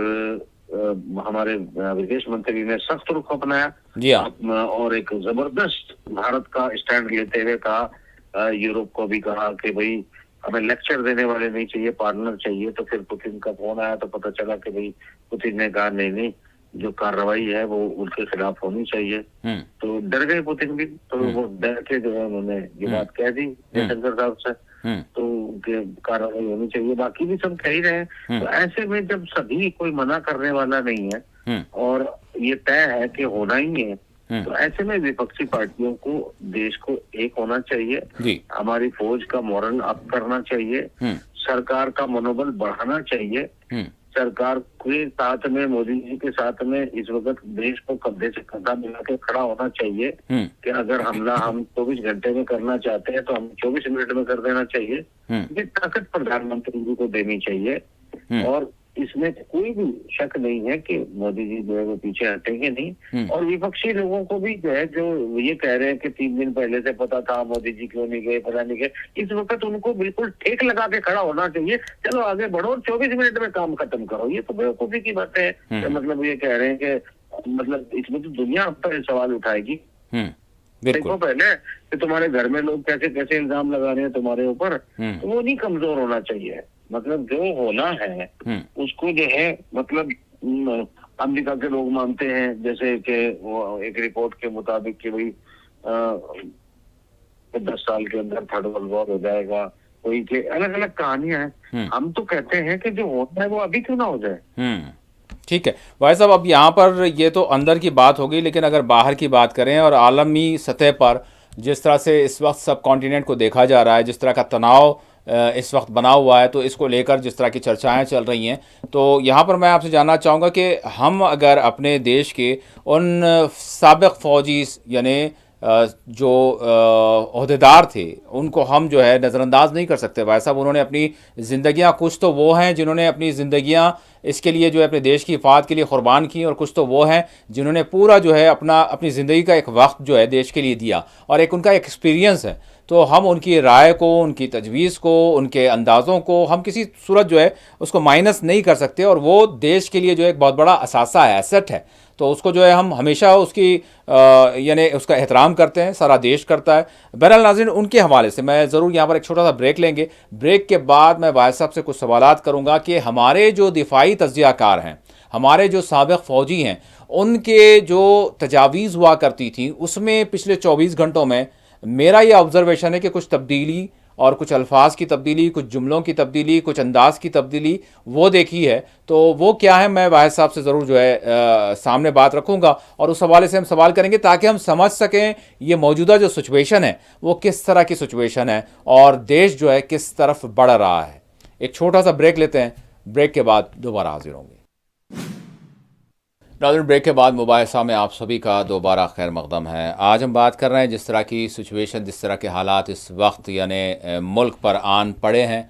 B: हमारे विदेश मंत्री ने सख्त रुख अपनाया।
A: जी हाँ।
B: और एक जबरदस्त भारत का स्टैंड लेते हुए कहा, यूरोप को भी कहा कि भाई हमें लेक्चर देने वाले नहीं चाहिए, पार्टनर चाहिए। तो फिर पुतिन का फोन आया तो पता चला कि भाई पुतिन ने कहा नहीं नहीं, जो कार्रवाई है वो उनके खिलाफ होनी चाहिए। तो डर गए पुतिन भी, तो वो डर के जो है उन्होंने ये बात कह दी जयशंकर साहब से। तो उनके कार्रवाई होनी चाहिए, बाकी भी सब कह ही रहे हैं। तो ऐसे में जब सभी कोई मना करने वाला नहीं है और ये तय है कि होना ही है, तो ऐसे में विपक्षी पार्टियों को देश को एक होना चाहिए, हमारी फौज का मोरल अप करना चाहिए, सरकार का मनोबल बढ़ाना चाहिए, सरकार के साथ में, मोदी जी के साथ में इस वक्त देश को कंधे से कंधा मिला के खड़ा होना चाहिए कि अगर हमला हम 24 घंटे में करना चाहते हैं तो हम 24 मिनट में कर देना चाहिए। ये ताकत प्रधानमंत्री जी को देनी चाहिए और इसमें कोई भी शक नहीं है कि मोदी जी जो है वो पीछे हटेंगे नहीं। और विपक्षी लोगों को भी जो है, जो ये कह रहे हैं कि 3 दिन पहले से पता था मोदी जी क्यों नहीं गए, पता नहीं गए, इस वक्त उनको बिल्कुल ठेक लगा के खड़ा होना चाहिए। चलो आगे बढ़ो, 24 मिनट में काम खत्म करो। ये तो बेवकूफी की बात है। मतलब ये कह रहे हैं कि मतलब इसमें तो दुनिया अब पर सवाल उठाएगी। देखो पहले कि तुम्हारे घर में लोग कैसे कैसे इल्जाम लगा रहे हैं तुम्हारे ऊपर, तो वो नहीं कमजोर होना चाहिए। मतलब जो होना है उसको जो है, मतलब अमेरिका के लोग मानते हैं जैसे कि वो एक रिपोर्ट के मुताबिक कि भाई 10 साल के अंदर थर्ड वर्ल्ड वॉर हो जाएगा, कोई के अलग अलग कहानियां हैं। हम तो कहते हैं कि जो होता है वो अभी क्यों ना हो जाए।
A: ठीक है भाई साहब, अब यहाँ पर ये तो अंदर की बात होगी, लेकिन अगर बाहर की बात करें और आलमी सतह पर जिस तरह से इस वक्त सब कॉन्टिनेंट को देखा जा रहा है, जिस तरह का तनाव इस वक्त बना हुआ है, तो इसको लेकर जिस तरह की चर्चाएं चल रही हैं, तो यहाँ पर मैं आपसे जानना चाहूँगा कि हम अगर अपने देश के उन साबिक फ़ौजी यानी जो ओहदेदार थे उनको हम जो है नज़रअंदाज नहीं कर सकते भाई साहब। उन्होंने अपनी ज़िंदगियाँ, कुछ तो वो हैं जिन्होंने अपनी ज़िंदगियाँ इसके लिए जो है अपने देश की हिफाजत के लिए क़ुरबान की, और कुछ तो वो हैं जिन्होंने पूरा जो है अपनी ज़िंदगी का एक वक्त जो है देश के लिए दिया, और एक उनका एक्सपीरियंस है। तो हम उनकी राय को, उनकी तजवीज़ को, उनके अंदाज़ों को हम किसी सूरत जो है उसको माइनस नहीं कर सकते, और वो देश के लिए जो एक बहुत बड़ा असासा है, एसेट है। तो उसको जो है हम हमेशा उसकी यानी उसका एहतराम करते हैं, सारा देश करता है। बहरहाल नाज़रीन, उनके हवाले से मैं ज़रूर यहाँ पर एक छोटा सा ब्रेक लेंगे। ब्रेक के बाद मैं वाहिद साहब से कुछ सवालात करूँगा कि हमारे जो दिफाई तज्ज़ियाकार हैं, हमारे जो साबिक़ फ़ौजी हैं, उनके जो तजावीज़ हुआ करती थी उसमें पिछले 24 घंटों में मेरा ये ऑब्ज़र्वेशन है कि कुछ तब्दीली, और कुछ अल्फाज की तब्दीली, कुछ जुमलों की तब्दीली, कुछ अंदाज़ की तब्दीली वो देखी है। तो वो क्या है, मैं वाहिद साहब से ज़रूर जो है सामने बात रखूँगा और उस हवाले से हम सवाल करेंगे, ताकि हम समझ सकें ये मौजूदा जो सिचुएशन है वो किस तरह की सिचुएशन है और देश जो है किस तरफ बढ़ रहा है। एक छोटा सा ब्रेक लेते हैं, ब्रेक के बाद दोबारा हाजिर होंगे। नाज़रीन, ब्रेक के बाद मुबाहिसा में आप सभी का दोबारा खैर मकदम है। आज हम बात कर रहे हैं जिस तरह की सिचुएशन, जिस तरह के हालात इस वक्त यानी मुल्क पर आन पड़े हैं,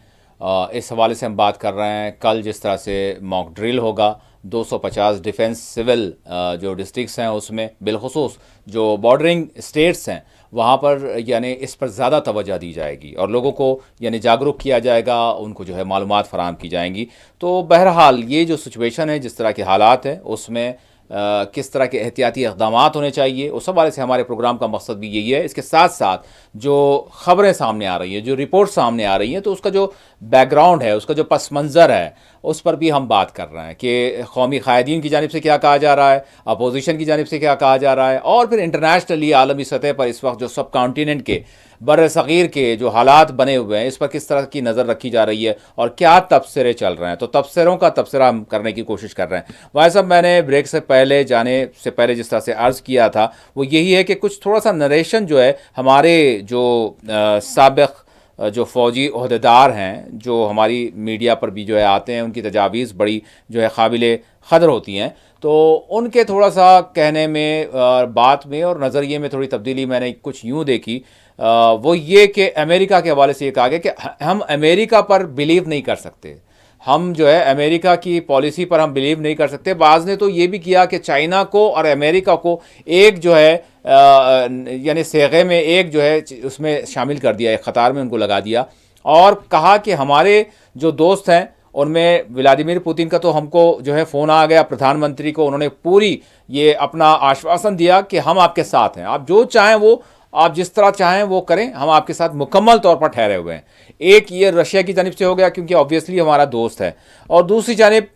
A: इस हवाले से हम बात कर रहे हैं। कल जिस तरह से मॉक ड्रिल होगा, 250 डिफेंस सिविल जो डिस्ट्रिक्ट्स हैं उसमें, बिलखुसूस जो बॉर्डरिंग स्टेट्स हैं वहाँ पर यानी इस पर ज़्यादा तवज्जो दी जाएगी और लोगों को यानी जागरूक किया जाएगा, उनको जो है मालूमात फराहम की जाएंगी। तो बहरहाल ये जो सिचुएशन है, जिस तरह के हालात हैं उसमें किस तरह के एहतियाती इक़दामात होने चाहिए, उस हवाले से हमारे प्रोग्राम का मकसद भी यही है। इसके साथ साथ जो ख़बरें सामने आ रही हैं, जो रिपोर्ट सामने आ रही हैं, तो उसका जो बैकग्राउंड है, उसका जो पस मंज़र है, उस पर भी हम बात कर रहे हैं कि कौमी क़ायदीन की जानिब से क्या कहा जा रहा है, अपोजिशन की जानिब से क्या कहा जा रहा है, और फिर इंटरनेशनली आलमी सतह पर इस वक्त जो सब कॉन्टिनेंट के बर-ए-सग़ीर के जो हालात बने हुए हैं, इस पर किस तरह की नज़र रखी जा रही है और क्या तबसरे चल रहे हैं। तो तबसरों का तबसरा हम करने की कोशिश कर रहे हैं। भाई साहब, मैंने ब्रेक से पहले जाने से पहले जिस तरह से अर्ज़ किया था वो यही है कि कुछ थोड़ा सा नरेशन जो है हमारे जो साबिक़ जो फ़ौजी ओहदेदार हैं, जो हमारी मीडिया पर भी जो है आते हैं, उनकी तजावीज़ बड़ी जो है काबिल क़दर होती हैं, तो उनके थोड़ा सा कहने में, बात में और नज़रिए में थोड़ी तब्दीली मैंने कुछ यूँ देखी। वो ये कि अमेरिका के हवाले से ये कहा गया कि हम अमेरिका पर बिलीव नहीं कर सकते, हम जो है अमेरिका की पॉलिसी पर हम बिलीव नहीं कर सकते। बाज़ ने तो ये भी किया कि चाइना को और अमेरिका को एक जो है यानी सेगे में एक जो है उसमें शामिल कर दिया, एक क़तार में उनको लगा दिया, और कहा कि हमारे जो दोस्त हैं उनमें व्लादिमीर पुतिन का तो हमको जो है फ़ोन आ गया प्रधानमंत्री को, उन्होंने पूरी ये अपना आश्वासन दिया कि हम आपके साथ हैं, आप जो चाहें वो, आप जिस तरह चाहें वो करें, हम आपके साथ मुकम्मल तौर पर ठहरे हुए हैं। एक ये रशिया की जानिब से हो गया क्योंकि ऑब्वियसली हमारा दोस्त है, और दूसरी जानिब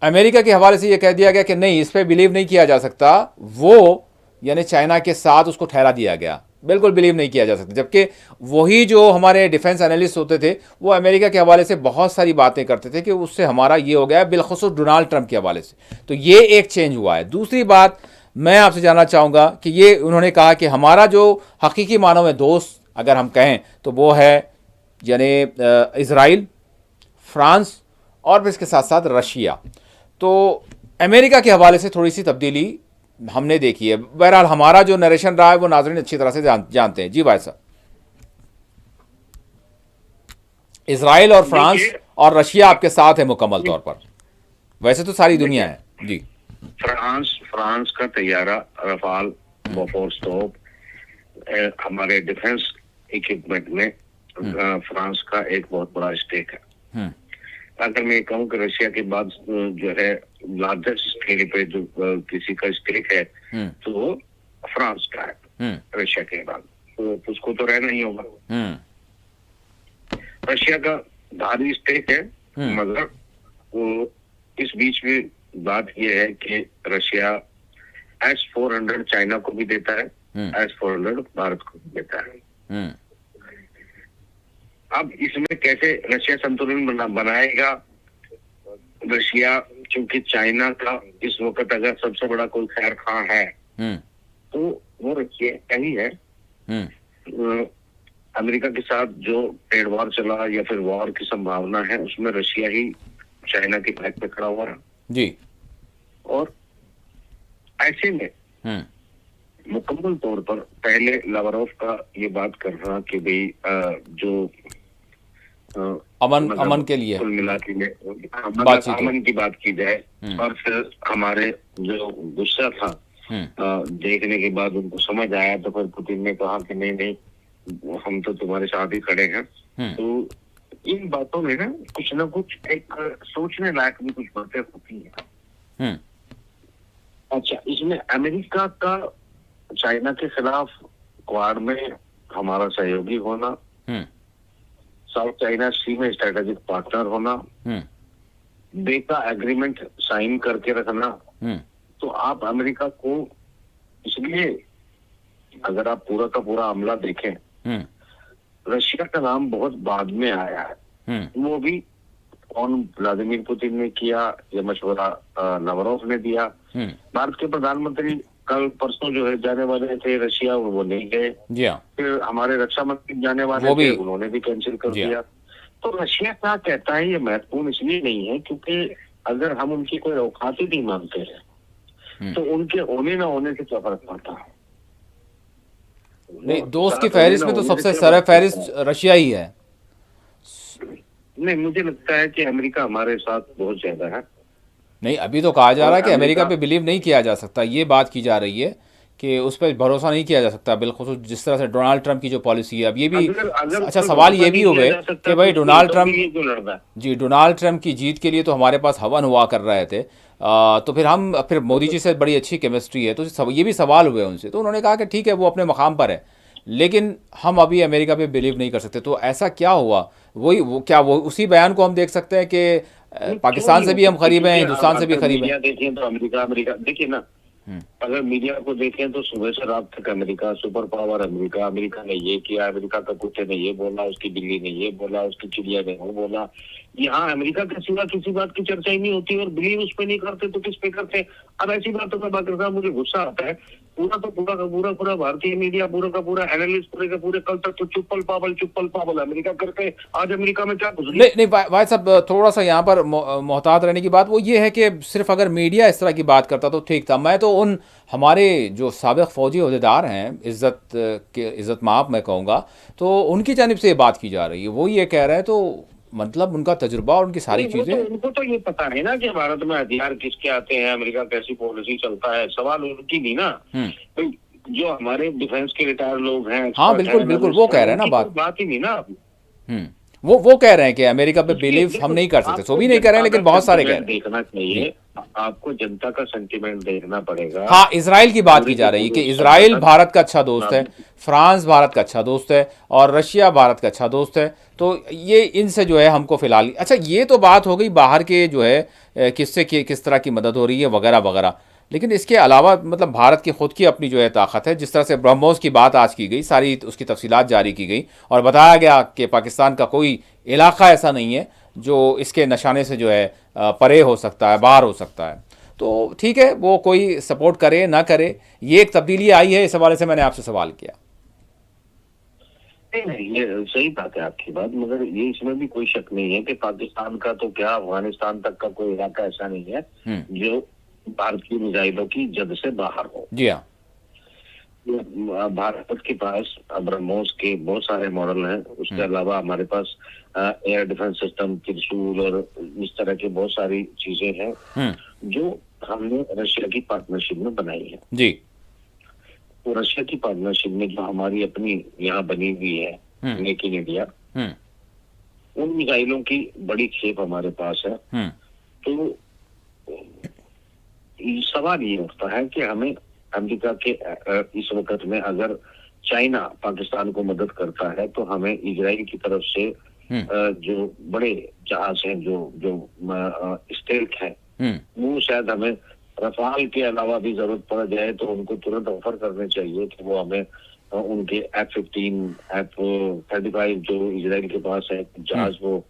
A: अमेरिका के हवाले से ये कह दिया गया कि नहीं, इस पर बिलीव नहीं किया जा सकता, वो यानी चाइना के साथ उसको ठहरा दिया गया, बिल्कुल बिलीव नहीं किया जा सकता। जबकि वही जो हमारे डिफेंस एनालिस्ट होते थे वो अमेरिका के हवाले से बहुत सारी बातें करते थे कि उससे हमारा ये हो गया, बिलखुसूस डोनाल्ड ट्रंप के हवाले से। तो ये एक चेंज हुआ है। दूसरी बात मैं आपसे जानना चाहूँगा कि ये उन्होंने कहा कि हमारा जो हकीकी मानों में दोस्त अगर हम कहें तो वो है यानी इज़राइल, फ्रांस और फिर इसके साथ साथ रशिया। तो अमेरिका के हवाले से थोड़ी सी तब्दीली हमने देखी है। बहरहाल हमारा जो नरेशन रहा है वो नाज़रीन अच्छी तरह से जानते हैं। जी भाई साहब, इजराइल और फ्रांस और रशिया आपके साथ है मुकम्मल तौर पर, वैसे तो सारी दुनिया है। जी,
B: फ्रांस का तैयारा, रफाल, बोफोर्स तोप, हमारे डिफेंस इक्विपमेंट में फ्रांस का एक बहुत बड़ा स्टेक है। अगर मैं कहूँ कि रशिया के बाद जो है लार्जेस्ट स्केल पे जो किसी का स्टेक है तो वो फ्रांस का है रशिया के बाद, तो उसको तो रहना ही होगा। रशिया का भारी स्टेक है, मगर वो इस बीच में बात यह है कि रशिया S-400 चाइना को भी देता है, S-400 भारत को भी देता है। अब इसमें कैसे रशिया संतुलन बनाएगा? रशिया क्योंकि चाइना का इस वक्त अगर सबसे बड़ा कोई खैर खां है तो वो रशिया का ही है। अमेरिका के साथ जो ट्रेड वॉर चला या फिर वॉर की संभावना है उसमें रशिया ही चाइना के बैक पे खड़ा हुआ है
A: जी।
B: और ऐसे में मुकम्मल तौर पर पहले लावरोव का ये बात कर रहा कि भाई जो
A: अमन के लिए
B: कुल मिला के अमन की बात की जाए, और फिर हमारे जो गुस्सा था देखने के बाद उनको समझ आया तो फिर पुतिन ने कहा कि नहीं नहीं हम तो तुम्हारे साथ ही खड़े हैं। तो इन बातों में ना कुछ एक सोचने लायक भी कुछ बातें होती हैं। अच्छा, इसमें अमेरिका का चाइना के खिलाफ क्वाड में हमारा सहयोगी होना, साउथ चाइना सी में स्ट्रेटेजिक पार्टनर होना, बेका एग्रीमेंट साइन करके रखना, तो आप अमेरिका को इसलिए अगर आप पूरा का पूरा मामला देखें रशिया का नाम बहुत बाद में आया है। वो भी कौन, व्लादिमीर पुतिन ने किया या मशवरा लावरोव ने दिया। भारत के प्रधानमंत्री कल परसों जो है जाने वाले थे रशिया, वो नहीं गए। फिर हमारे रक्षा मंत्री जाने वाले थे, उन्होंने भी कैंसिल कर दिया। तो रशिया क्या कहता है ये महत्वपूर्ण इसलिए नहीं है क्योंकि अगर हम उनकी कोई औकात ही नहीं मानते हैं तो उनके होने ना होने से क्या फर्क पड़ता है?
A: नहीं, दोस्त की फहरिस्त में तो सबसे सर फहरिस्त रशिया ही है।
B: नहीं, मुझे लगता है कि अमेरिका हमारे साथ बहुत ज्यादा है।
A: नहीं, अभी तो कहा जा रहा है कि अमेरिका पे बिलीव नहीं किया जा सकता, ये बात की जा रही है कि उस पर भरोसा नहीं किया जा सकता, बिल्कुल जिस तरह से डोनाल्ड ट्रंप की जो पॉलिसी है। अब ये भी अच्छा सवाल ये भी हुए कि भाई डोनाल्ड ट्रंप की जीत के लिए तो हमारे पास हवन हुआ कर रहे थे, तो फिर मोदी जी से बड़ी अच्छी केमिस्ट्री है, तो ये भी सवाल हुए उनसे। तो उन्होंने कहा कि ठीक है वो अपने मकाम पर है, लेकिन हम अभी अमेरिका पे बिलीव नहीं कर सकते। तो ऐसा क्या हुआ? वो उसी बयान को हम देख सकते हैं कि पाकिस्तान से भी हम करीब हैं, हिंदुस्तान से भी करीब हैं।
B: देखें तो अमेरिका देखिए ना, अगर मीडिया को देखें तो सुबह से रात तक अमेरिका, सुपर पावर अमेरिका ने ये किया, अमेरिका का कुत्ते ने ये बोला, उसकी बिल्ली ने ये बोला, उसकी चिड़िया ने वो बोला। यहाँ अमेरिका के सिवा किसी बात की चर्चा ही नहीं होती और बिलीव उस पर नहीं करते तो किस पे करते? अब ऐसी बातों पर बात करता है मुझे गुस्सा आता है। पूरा भारतीय मीडिया, पूरा का पूरा एनालिस्ट, पूरे का पूरे कल तक तो चुप्पल पावल अमेरिका करते। आज अमेरिका में क्या कुछ
A: नहीं भाई साहब, थोड़ा सा यहाँ पर मोहतात रहने की बात वो ये है कि सिर्फ अगर मीडिया इस तरह की बात करता तो ठीक था। मैं तो उन हमारे जो साबिक फौजी ओहदेदार हैं, इज़्ज़त माप मैं कहूँगा, तो उनकी जानिब से ये बात की जा रही है, वो ये कह रहे हैं, तो मतलब उनका तजुर्बा और उनकी सारी चीजें।
B: उनको तो ये पता है ना कि भारत में हथियार किसके आते हैं, अमेरिका कैसी पॉलिसी चलता है, सवाल उनकी नहीं ना। तो जो हमारे डिफेंस के रिटायर्ड लोग हैं,
A: हाँ बिल्कुल वो कह रहे हैं ना, बात
B: ही नहीं ना।
A: वो कह रहे हैं कि अमेरिका पे
B: देखिए,
A: बिलीव
B: देखो,
A: हम नहीं कर सकते,
B: आपको
A: सो भी नहीं कह रहे हैं,
B: जनता
A: लेकिन
B: का
A: बहुत सारे कह
B: सेंटिमेंट
A: रहे हैं।
B: देखना चाहिए। आपको जनता का सेंटिमेंट देखना पड़ेगा।
A: हाँ, इजराइल की बात
B: पूरे
A: की
B: के
A: जा रही है कि
B: पूरे
A: इजराइल
B: संगठन
A: भारत का अच्छा दोस्त है,
B: नाम-
A: फ्रांस भारत का अच्छा दोस्त है, और रशिया भारत का अच्छा दोस्त है। तो ये इनसे जो है हमको फिलहाल, अच्छा ये तो बात हो गई बाहर के जो है किससे किस तरह की मदद हो रही है वगैरह वगैरह। लेकिन इसके अलावा मतलब भारत की खुद की अपनी जो है ताकत है, जिस तरह से ब्रह्मोस की बात आज की गई, सारी उसकी तफसीलात जारी की गई और बताया गया कि पाकिस्तान का कोई इलाका ऐसा नहीं है जो इसके निशाने से जो है परे हो सकता है, बाहर हो सकता है। तो ठीक है, वो कोई सपोर्ट करे ना करे, ये एक तब्दीली आई है, इस हवाले से मैंने आपसे सवाल किया।
B: नहीं नहीं, ये सही बात है आपकी बात, मगर ये इसमें भी कोई शक नहीं है कि पाकिस्तान का तो क्या, अफगानिस्तान तक का कोई इलाका ऐसा नहीं है जो भारतीय मिसाइलों की जद से बाहर हो।
A: जी हाँ।
B: भारत के पास ब्रह्मोस के बहुत सारे मॉडल हैं। उसके अलावा हमारे पास एयर डिफेंस सिस्टम, त्रिशूल और इस तरह की बहुत सारी चीजें हैं जो हमने रशिया की पार्टनरशिप में बनाई है।
A: जी।
B: तो रशिया की पार्टनरशिप में जो हमारी अपनी यहाँ बनी हुई है मेक इन इंडिया, उन मिसाइलों की बड़ी खेप हमारे पास है। तो सवाल ये उठता है कि हमें अमेरिका के इस वक्त में अगर चाइना पाकिस्तान को मदद करता है तो हमें इजराइल की तरफ से जो बड़े जहाज हैं, जो स्टेल्थ है, वो शायद हमें रफाल के अलावा भी जरूरत पड़ जाए तो उनको तुरंत ऑफर करने चाहिए कि वो हमें उनके F-15, F-35 जो इजराइल के पास है जहाज, वो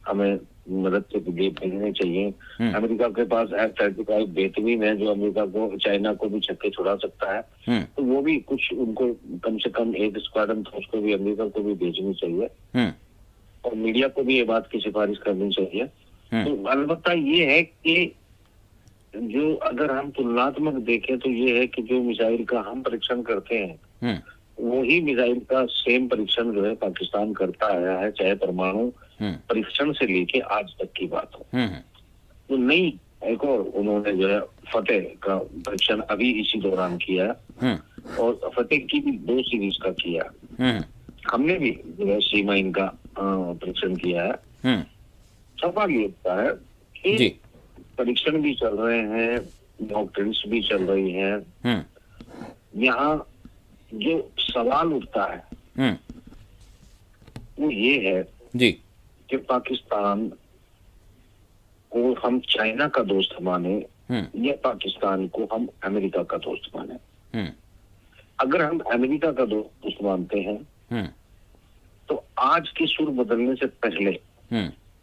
B: हमें मदद के लिए भेजने चाहिए। अमेरिका के पास F-35 बेहतरीन है जो अमेरिका को, चाइना को भी छक्के छुड़ा सकता है। तो वो भी कुछ उनको कम से कम एक स्क्वाड्रन था उसको भी अमेरिका को भी भेजनी चाहिए और मीडिया को भी ये बात की सिफारिश करनी चाहिए। तो अलबत्ता ये है कि जो अगर हम तुलनात्मक देखें तो ये है कि जो मिसाइल का हम परीक्षण करते हैं वही मिसाइल का सेम परीक्षण जो है पाकिस्तान करता आया है, चाहे परमाणु परीक्षण से लेके आज तक की बात हो। तो नई एक और उन्होंने जो है फतेह का परीक्षण अभी इसी दौरान किया और फतेह की भी 2 सीरीज का किया। हमने भी जो है C-9 का परीक्षण किया है। सवाल ये होता है कि परीक्षण भी चल रहे हैं, मॉक ड्रिल्स भी चल रही हैं। यहाँ जो सवाल उठता है वो ये है कि पाकिस्तान को हम चाइना का दोस्त माने या पाकिस्तान को हम अमेरिका का दोस्त माने। अगर हम अमेरिका का दोस्त मानते हैं तो आज के सुर बदलने से पहले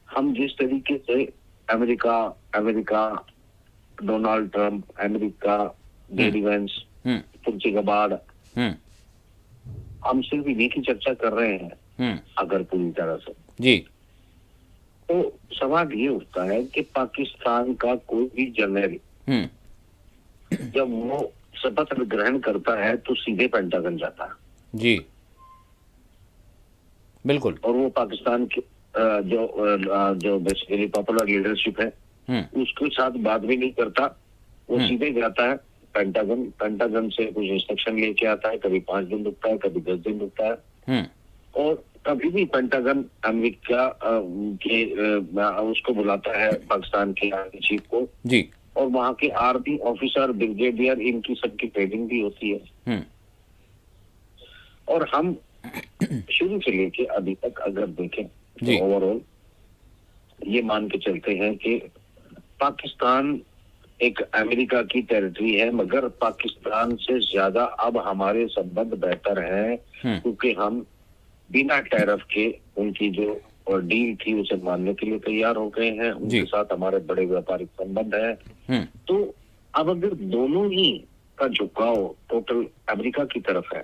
B: हम जिस तरीके से America, Donald Trump, America, JD Vance, Tulsi Gabbard, हम सिर्फ इन्हीं की चर्चा कर रहे हैं अगर पूरी तरह से
A: जी,
B: तो सवाल ये उठता है कि पाकिस्तान का कोई भी जनरल जब वो शपथ ग्रहण करता है तो सीधे पेंटागन जाता है।
A: जी बिल्कुल।
B: और वो पाकिस्तान के जो बेसिकली पॉपुलर लीडरशिप है उसके साथ बात भी नहीं करता, वो सीधे जाता है पेंटागन से कुछ इंस्ट्रक्शन लेके आता है। कभी 5 दिन रुकता है, कभी 10 दिन रुकता है और कभी भी पेंटागन अमेरिका के उसको बुलाता है पाकिस्तान के आर्मी चीफ को
A: जी,
B: और वहां के आर्मी ऑफिसर, ब्रिगेडियर, इनकी सबकी ट्रेनिंग भी होती है। और हम शुरू से लेके अभी तक अगर देखें तो ओवरऑल ये मान के चलते हैं कि पाकिस्तान एक अमेरिका की टेरिटरी है, मगर पाकिस्तान से ज्यादा अब हमारे संबंध बेहतर हैं क्योंकि हम बिना टैरिफ के उनकी जो डील थी उसे मानने के लिए तैयार हो गए हैं। उनके साथ हमारे बड़े व्यापारिक संबंध हैं। तो अब अगर दोनों ही का झुकाव टोटल अमेरिका की तरफ है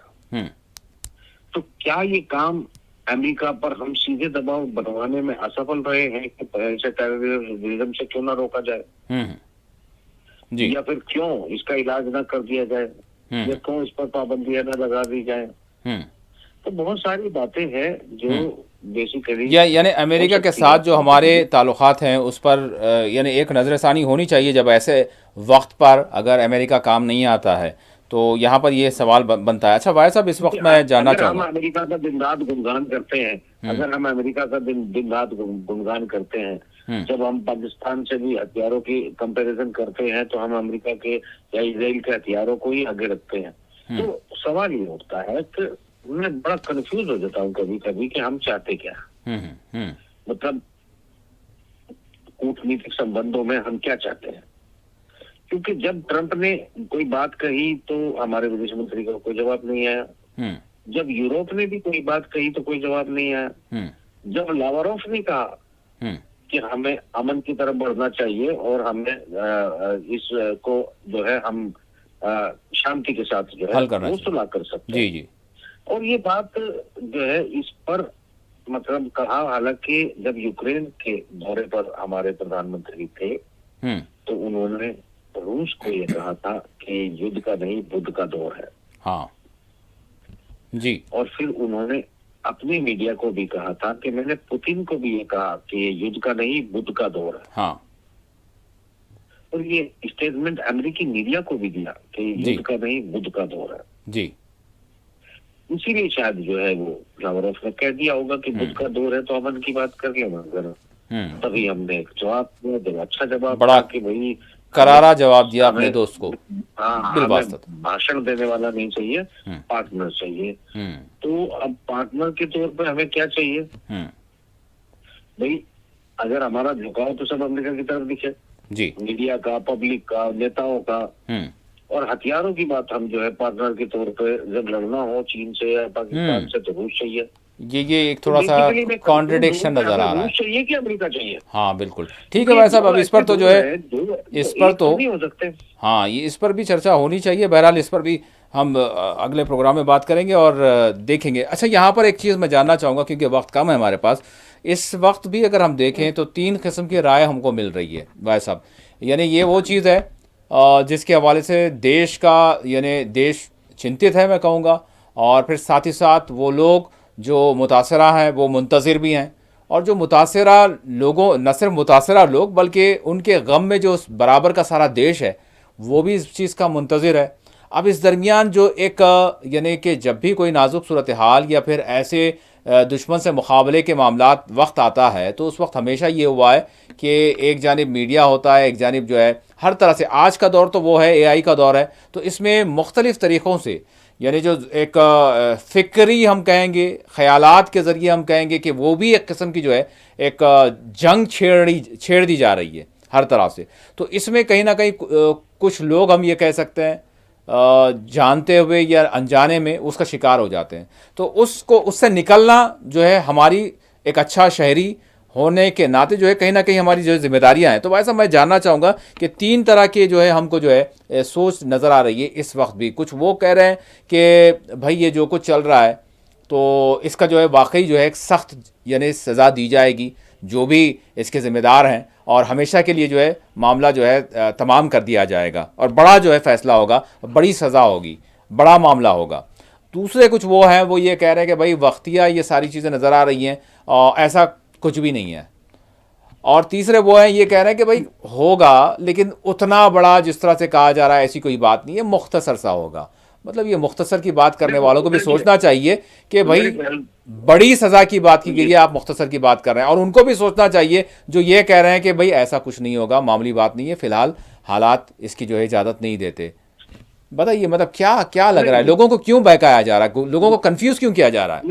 B: तो क्या ये काम अमेरिका पर हम सीधे दबाव बनवाने में असफल रहे हैं कि ऐसे टेररिज्म से क्यों ना रोका जाए
A: जी,
B: या फिर क्यों इसका इलाज ना कर दिया जाए या क्यों इस पर पाबंदियां ना लगा दी जाए। तो बहुत सारी बातें हैं जो बेसिकली
A: यानी अमेरिका के साथ जो हमारे ताल्लुकात हैं उस पर यानी एक नज़रसानी होनी चाहिए। जब ऐसे वक्त पर अगर अमेरिका काम नहीं आता है तो यहाँ पर ये सवाल बनता है। अच्छा भाई साहब, इस वक्त मैं जानना
B: अगर हम
A: चाहूँगा।
B: अमेरिका का दिन रात गुणगान करते हैं, अगर हम अमेरिका का दिन दिन रात गुणगान करते हैं, जब हम पाकिस्तान से भी हथियारों की कंपैरिजन करते हैं तो हम अमेरिका के या इजराइल के हथियारों को ही आगे रखते हैं, तो सवाल ये उठता है कि मैं बड़ा कंफ्यूज हो जाता हूँ कभी कभी कि हम चाहते क्या, मतलब कूटनीतिक संबंधों में हम क्या चाहते हैं। क्योंकि जब ट्रंप ने कोई बात कही तो हमारे विदेश मंत्री का कोई जवाब नहीं आया, जब यूरोप ने भी कोई बात कही तो कोई जवाब नहीं आया, जब लावारोफ ने कहा कि हमें अमन की तरफ बढ़ना चाहिए और हमें इसको जो है हम शांति के साथ जो है
A: हल करना
B: वो
A: चाहिए।
B: सुलह कर सकते
A: जी
B: हैं।
A: जी।
B: और ये बात जो है इस पर मतलब कहा, हालांकि जब यूक्रेन के दौरे पर हमारे प्रधानमंत्री थे तो उन्होंने रूस को ये कहा था कि युद्ध का नहीं बुद्ध का दौर है।
A: हाँ जी।
B: और फिर उन्होंने अपनी मीडिया को भी कहा था कि मैंने पुतिन को भी ये कहा कि ये युद्ध का नहीं बुद्ध का दौर है।
A: हाँ
B: और ये स्टेटमेंट अमेरिकी मीडिया को भी दिया कि युद्ध का नहीं बुद्ध का दौर है
A: जी।
B: इसीलिए शायद जो है वो लावरोफ ने कह दिया होगा कि बुद्ध का दौर है तो अमन की बात कर लेना जरा। तभी हमने एक जवाब दिया, जब अच्छा जवाब
A: बड़ा
B: कि भाई
A: करारा जवाब दिया अपने दोस्त को।
B: हमें भाषण देने वाला नहीं चाहिए, पार्टनर चाहिए। तो अब पार्टनर के तौर पर हमें क्या चाहिए भाई, अगर हमारा झुकाव तो सब अमेरिका की तरफ दिखे
A: जी,
B: मीडिया का, पब्लिक का, नेताओं का, और हथियारों की बात हम जो है पार्टनर के तौर पे जब लड़ना हो चीन से या पाकिस्तान से तो रूस चाहिए।
A: ये एक थोड़ा सा कॉन्ट्रडिक्शन नजर आ रहा है।
B: रूस चाहिए कि अमेरिका चाहिए?
A: हाँ बिल्कुल ठीक है भाई साहब, अब इस पर तो जो है इस पर तो
B: नहीं हो सकते।
A: हाँ, ये इस पर भी चर्चा होनी चाहिए। बहरहाल इस पर भी हम अगले प्रोग्राम में बात करेंगे और देखेंगे। अच्छा, यहाँ पर एक चीज़ मैं जानना चाहूँगा क्योंकि वक्त कम है हमारे पास। इस वक्त भी अगर हम देखें तो 3 किस्म की राय हमको मिल रही है भाई साहब। यानी ये वो चीज़ है जिसके हवाले से देश का यानी देश चिंतित है मैं कहूँगा, और फिर साथ ही साथ वो लोग जो मुतासरा हैं वो मुंतज़िर भी हैं, और जो मुतासरा लोगों, न सिर्फ मुतासरा लोग बल्कि उनके गम में जो बराबर का सारा देश है वो भी इस चीज़ का मुंतज़िर है। अब इस दरमियान जो एक यानी कि जब भी कोई नाजुक सूरत हाल या फिर ऐसे दुश्मन से मुकाबले के मामलात वक्त आता है तो उस वक्त हमेशा ये हुआ है कि एक जानिब मीडिया होता है, एक जानिब जो है हर तरह से, आज का दौर तो वो है AI का दौर है, तो इसमें मुख्तलिफ़ तरीक़ों से यानी जो एक फ़िक्री हम कहेंगे, ख़यालात के ज़रिए हम कहेंगे कि वो भी एक किस्म की जो है एक जंग छेड़ दी जा रही है हर तरह से। तो इसमें कहीं ना कहीं कुछ लोग हम ये कह सकते हैं जानते हुए या अनजाने में उसका शिकार हो जाते हैं। तो उससे निकलना जो है हमारी एक अच्छा शहरी होने के नाते जो है कहीं ना कहीं हमारी जो जिम्मेदारियां हैं। तो वैसा मैं जानना चाहूँगा कि 3 तरह के जो है हमको जो है सोच नज़र आ रही है इस वक्त भी। कुछ वो कह रहे हैं कि भाई ये जो कुछ चल रहा है तो इसका जो है वाकई जो है एक सख्त यानी सज़ा दी जाएगी जो भी इसके ज़िम्मेदार हैं, और हमेशा के लिए जो है मामला जो है तमाम कर दिया जाएगा और बड़ा जो है फ़ैसला होगा, बड़ी सज़ा होगी, बड़ा मामला होगा। दूसरे कुछ वो हैं, वो ये कह रहे हैं कि भाई वक्तिया ये सारी चीज़ें नज़र आ रही हैं और ऐसा कुछ भी नहीं है। और तीसरे वो हैं ये कह रहे हैं कि भाई होगा लेकिन उतना बड़ा जिस तरह से कहा जा रहा है ऐसी कोई बात नहीं है, मुख्तसर सा होगा। मतलब ये मुख्तसर की बात करने वालों को भी सोचना चाहिए कि भाई बड़ी सज़ा की बात की गई है, आप मुख्तसर की बात कर रहे हैं। और उनको भी सोचना चाहिए जो ये कह रहे हैं कि भाई ऐसा कुछ नहीं होगा, मामूली बात नहीं है, फ़िलहाल हालात इसकी जो है इजाज़त नहीं देते। बताइए मतलब क्या क्या लग रहा है, लोगों को क्यों बहकाया जा रहा है, लोगों को कंफ्यूज क्यों किया जा रहा है?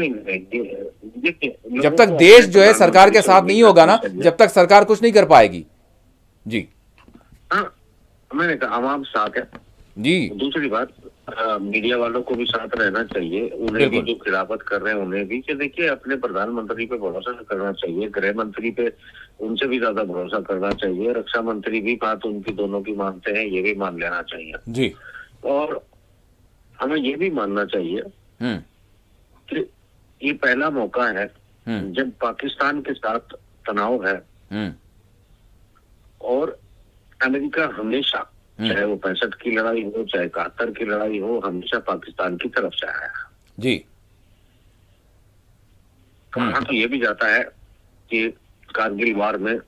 A: जब तक देश जो है सरकार के साथ नहीं होगा ना, जब तक सरकार कुछ नहीं कर पाएगी। जी
B: हाँ, मैंने कहा आवाम साथ है
A: जी।
B: दूसरी बात मीडिया वालों को भी साथ रहना चाहिए, उन्हें भी जो खिलाफत कर रहे हैं उन्हें भी, कि देखिए अपने प्रधानमंत्री पे भरोसा करना चाहिए, गृह मंत्री पे उनसे भी ज्यादा भरोसा करना चाहिए, रक्षा मंत्री भी बात उनकी दोनों की मानते हैं, ये भी मान लेना चाहिए
A: जी।
B: और हमें ये भी मानना चाहिए कि ये पहला मौका है जब पाकिस्तान के साथ तनाव है और अमेरिका हमेशा, चाहे वो 65 की लड़ाई हो चाहे 71 की लड़ाई हो, हमेशा पाकिस्तान की तरफ से आया
A: जी।
B: कहा तो ये भी जाता है कि कारगिल वार में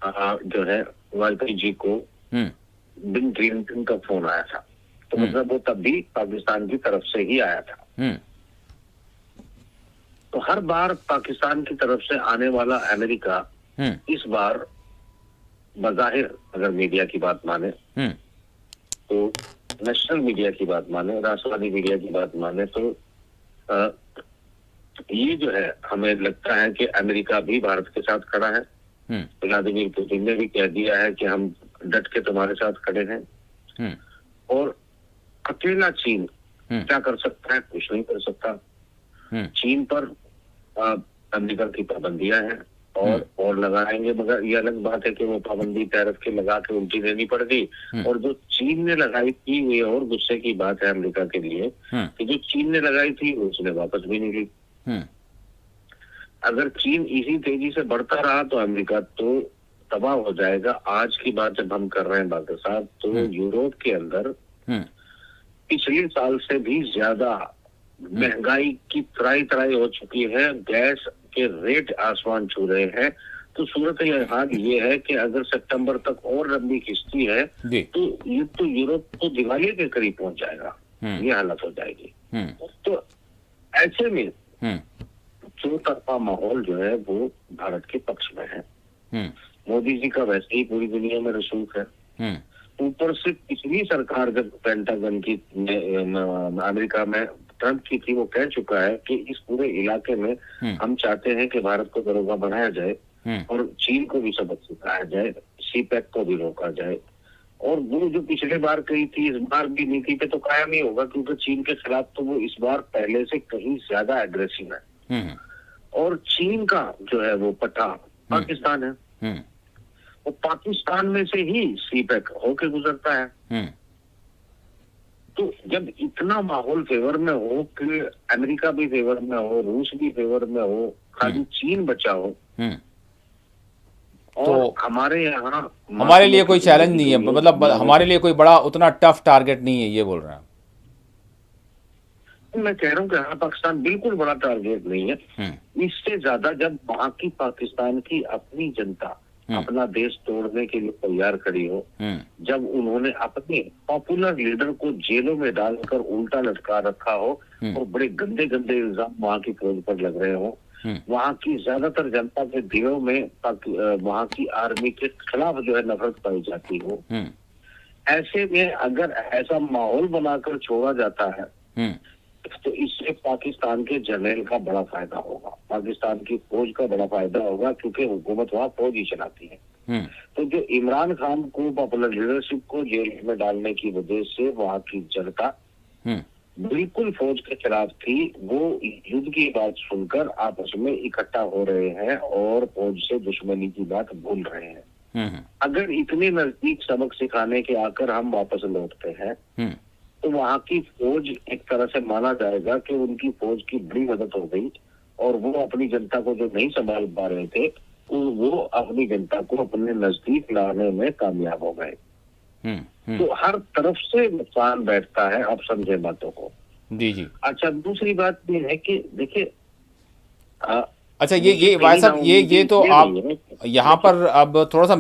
B: जो है वाजपेयी जी को बिन क्लिंटन का फोन आया था तो मतलब वो तब भी पाकिस्तान की तरफ से ही आया था। तो हर बार पाकिस्तान की तरफ से आने वाला अमेरिका इस बार बज़ाहिर अगर मीडिया की बात माने तो, नेशनल मीडिया की बात माने, राष्ट्रवादी मीडिया की बात माने तो ये जो है हमें लगता है कि अमेरिका भी भारत के साथ खड़ा है। व्लादिमीर पुतिन ने भी कह दिया है कि हम डट के तुम्हारे साथ खड़े हैं। और अकेला चीन क्या कर सकता है? कुछ नहीं कर सकता। चीन पर अमेरिका की पाबंदियां हैं और लगाएंगे, मगर ये अलग बात है कि वो पाबंदी टैरिफ के लगा के उल्टी देनी पड़ गई। और जो चीन ने लगाई थी ये और गुस्से की बात है अमेरिका के लिए कि जो चीन ने लगाई थी उसने वापस भी नहीं ली। अगर चीन इसी तेजी से बढ़ता रहा तो अमेरिका तो तबाह हो जाएगा। आज की बात जब हम कर रहे हैं बात साहब, तो यूरोप के अंदर पिछले साल से भी ज्यादा महंगाई की तराई हो चुकी है। गैस के रेट आसमान छू रहे हैं। तो सूरत हाल ये है कि अगर सितंबर तक और लंबी खिंचती है तो यूरोप तो दिवाली के करीब पहुंच जाएगा। ये हालत हो जाएगी। तो ऐसे में चौतरफा माहौल जो है वो भारत के पक्ष में है। मोदी जी का वैसे ही पूरी दुनिया में रसूख है। ऊपर से पिछली सरकार जब पेंटागन की अमेरिका में ट्रंप की थी, वो कह चुका है कि इस पूरे इलाके में हम चाहते हैं कि भारत को दरोगा बनाया जाए और चीन को भी सबक सिखाया जाए, सीपैक को भी रोका जाए। और वो जो पिछले बार कही थी इस बार भी नीति पे तो कायम ही होगा, क्योंकि चीन के खिलाफ तो वो इस बार पहले से कहीं ज्यादा एग्रेसिव है। और चीन का जो है वो पट्टा पाकिस्तान है। वो पाकिस्तान में से ही सीपैक होके गुजरता है। तो जब इतना माहौल फेवर में हो कि अमेरिका भी फेवर में हो, रूस भी फेवर में हो, खाली चीन बचा हो, और
A: तो
B: हमारे यहाँ
A: हमारे लिए कोई चैलेंज नहीं है, मतलब हमारे लिए कोई बड़ा उतना टफ टारगेट नहीं है, ये बोल रहे हैं।
B: मैं कह रहा हूँ कि हाँ, पाकिस्तान बिल्कुल बड़ा टारगेट नहीं है। इससे ज्यादा जब वहाँ की पाकिस्तान की अपनी जनता अपना देश तोड़ने के लिए तैयार खड़ी हो, जब उन्होंने अपने पॉपुलर लीडर को जेलों में डालकर उल्टा लटका रखा हो और बड़े गंदे गंदे इल्जाम वहाँ की फौज पर लग रहे हो, वहाँ की ज्यादातर जनता के दिलों में वहाँ की आर्मी के खिलाफ जो है नफरत पाई जाती हो, ऐसे में अगर ऐसा माहौल बनाकर छोड़ा जाता है तो इससे पाकिस्तान के जनरल का बड़ा फायदा होगा, पाकिस्तान की फौज का बड़ा फायदा होगा, क्योंकि हुकूमत वहाँ फौज ही चलाती है। तो जो इमरान खान को पॉपुलर लीडरशिप को जेल में डालने की वजह से वहाँ की जनता बिल्कुल फौज के खिलाफ थी, वो युद्ध की बात सुनकर आपस में इकट्ठा हो रहे हैं और फौज से दुश्मनी की बात भूल रहे हैं। अगर इतने नजदीक सबक सिखाने के आकर हम वापस लौटते हैं तो वहाँ की फौज एक तरह से माना जाएगा कि उनकी फौज की बड़ी मदद हो गई और वो अपनी जनता को जो नहीं संभाल पा रहे थे वो अपनी जनता को अपने नजदीक लाने में कामयाब हो गए। तो हर तरफ से नुकसान बैठता है, आप समझे बातों को।
A: जी।
B: अच्छा, दूसरी बात ये है कि देखिए,
A: अच्छा ये भाई साहब ये तो आप यहाँ पर अब थोड़ा सा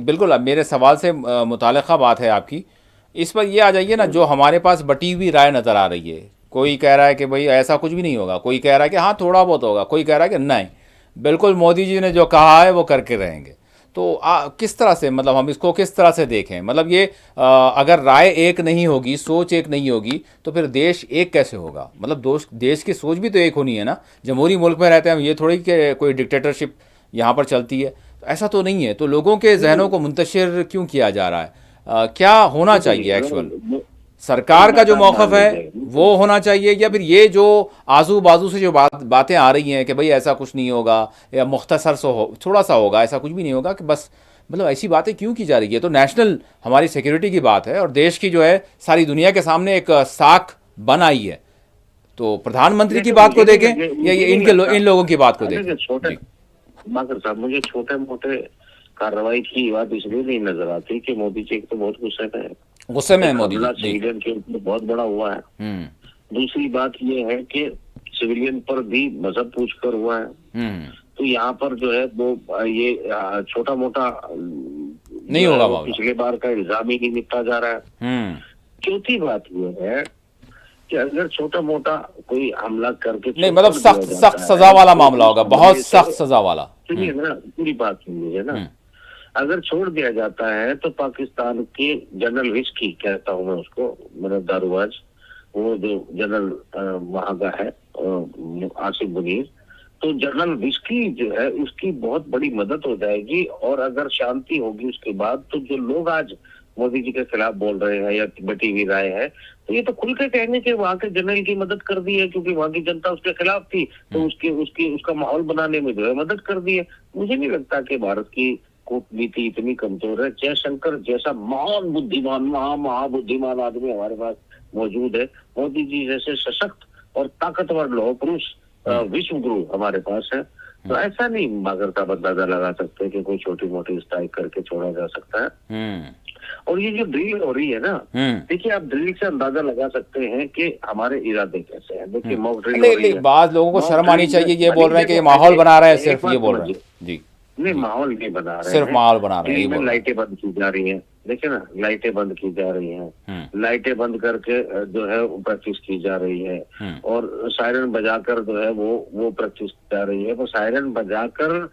A: बिल्कुल मेरे सवाल से मुताल्लिक़ा बात है आपकी। इस पर ये आ जाइए ना, जो हमारे पास बटी हुई राय नज़र आ रही है। कोई कह रहा है कि भाई ऐसा कुछ भी नहीं होगा, कोई कह रहा है कि हाँ थोड़ा बहुत होगा, कोई कह रहा है कि नहीं, बिल्कुल मोदी जी ने जो कहा है वो करके रहेंगे। तो किस तरह से, मतलब हम इसको किस तरह से देखें? मतलब ये अगर राय एक नहीं होगी, सोच एक नहीं होगी, तो फिर देश एक कैसे होगा? मतलब देश की सोच भी तो एक होनी है ना। जमहूरी मुल्क में रहते हैं हम, ये थोड़ी कि कोई डिक्टेटरशिप यहाँ पर चलती है, ऐसा तो नहीं है। तो लोगों के जहनों को मुंतशिर क्यों किया जा रहा है? क्या होना चाहिए एक्चुअल? सरकार का जो मौक़िफ़ है वो होना चाहिए, या फिर ये जो आजू बाजू से जो बातें आ रही हैं कि भाई ऐसा कुछ नहीं होगा या मुख्तसर थोड़ा सा होगा, ऐसा कुछ भी नहीं होगा, कि बस मतलब ऐसी बातें क्यों की जा रही है? तो नेशनल हमारी सिक्योरिटी की बात है और देश की जो है सारी दुनिया के सामने एक साख बन आई है। तो प्रधानमंत्री की बात को देखें या इन लोगों की बात को देखें?
B: माकर साहब, मुझे छोटे मोटे कार्रवाई की बात इसलिए नहीं नजर आती कि मोदी जी तो बहुत गुस्से में है मोदी जी, सिविलियन के ऊपर बहुत बड़ा हुआ है। दूसरी बात ये है कि सिविलियन पर भी मजहब पूछकर हुआ है। तो यहाँ पर जो है वो ये छोटा मोटा नहीं होगा, पिछले बार का इल्जाम ही नहीं निपटा जा रहा है। चौथी बात ये है कि अगर छोटा मोटा कोई हमला करके
A: नहीं, मतलब
B: छोड़
A: सख्त
B: दिया जाता
A: सख्त सजा
B: है,
A: वाला
B: तो
A: मामला होगा,
B: उस
A: बहुत
B: हमले से
A: सख्त सजा वाला।
B: सुनिए ना, पूरी बात सुन लीजिए ना। अगर छोड़ दिया जाता है तो पाकिस्तान के जनरल विस्की, कहता हूँ मैं उसको, मेरा दारूबाज, वो जो जनरल वहां का है आसिफ मुनीर, तो जनरल विस्की जो है उसकी बहुत बड़ी मदद हो जाएगी। और अगर शांति होगी उसके बाद, तो जो लोग आज मोदी जी के खिलाफ बोल रहे हैं या बटी हुई राय है, तो ये तो खुल के कहने के वहां के जनरल की मदद कर दी है, क्योंकि वहां की जनता उसके खिलाफ थी, तो उसका माहौल बनाने में जो है मदद कर दी है। मुझे नहीं लगता कि भारत की कूटनीति इतनी कमजोर है। जयशंकर जैसा महान बुद्धिमान, महाबुद्धिमान आदमी हमारे पास मौजूद है। मोदी जी जैसे सशक्त और ताकतवर लौह पुरुष विश्व गुरु हमारे पास है। तो ऐसा नहीं नागरिकता अंदाजा लगा सकते कि कोई छोटी मोटी स्ट्राइक करके छोड़ा जा सकता है। और ये जो ड्रिल हो रही है ना, देखिए आप ड्रिल से अंदाजा लगा सकते हैं कि हमारे इरादे कैसे हैं। देखिए मॉक ड्रिल हो रही है,
A: बाद लोगों को शर्म आनी चाहिए, ये बोल रहे हैं कि ये
B: देखो,
A: माहौल बना रहे हैं,
B: एक
A: सिर्फ
B: बात
A: ये बोल रहे हैं।
B: समझिए।
A: जी,
B: नहीं, माहौल नहीं बना रहे
A: सिर्फ
B: हैं,
A: माहौल बना रहे हैं, ये
B: ड्रिल में
A: बोल रहे हैं।
B: लाइटें बंद की जा रही हैं। देखिए ना, लाइटें बंद की जा रही हैं, लाइटें बंद करके जो है प्रैक्टिस की जा रही है, और सायरन बजाकर जो है वो प्रैक्टिस की जा रही है। वो सायरन बजाकर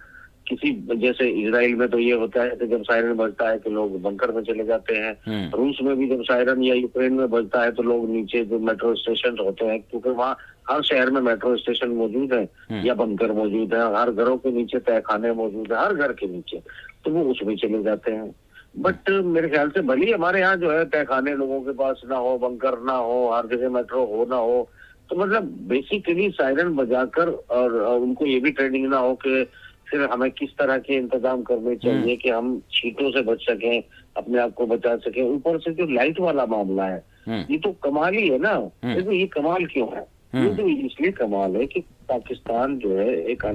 B: किसी, जैसे इजराइल में तो ये होता है कि जब सायरन बजता है तो लोग बंकर में चले जाते हैं। रूस में भी जब सायरन या यूक्रेन में बजता है तो लोग नीचे जो मेट्रो स्टेशन होते हैं, क्योंकि वहाँ हर शहर में मेट्रो स्टेशन मौजूद है या बंकर मौजूद है, हर घरों के नीचे तहखाने मौजूद है, हर घर के नीचे, तो वो उसमें चले जाते हैं। बट मेरे ख्याल से भले हमारे यहाँ जो है तहखाने लोगों के पास ना हो, बंकर ना हो, हर जगह मेट्रो हो ना हो, तो मतलब बेसिकली सायरन बजाकर, और उनको ये भी ट्रेनिंग ना हो कि फिर हमें किस तरह के इंतजाम करने चाहिए कि हम छींटों से बच सकें, अपने आप को बचा सकें। ऊपर से जो लाइट वाला मामला है, ये तो कमाल ही है ना। देखो ये कमाल क्यों है? ये तो इसलिए कमाल है कि पाकिस्तान जो है एक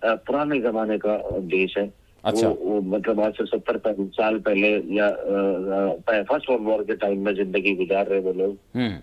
B: पुराने जमाने का देश है।
A: अच्छा।
B: वो मतलब आज से 70 साल पहले या फर्स्ट वर्ल्ड वॉर के टाइम में जिंदगी गुजार रहे वो लोग।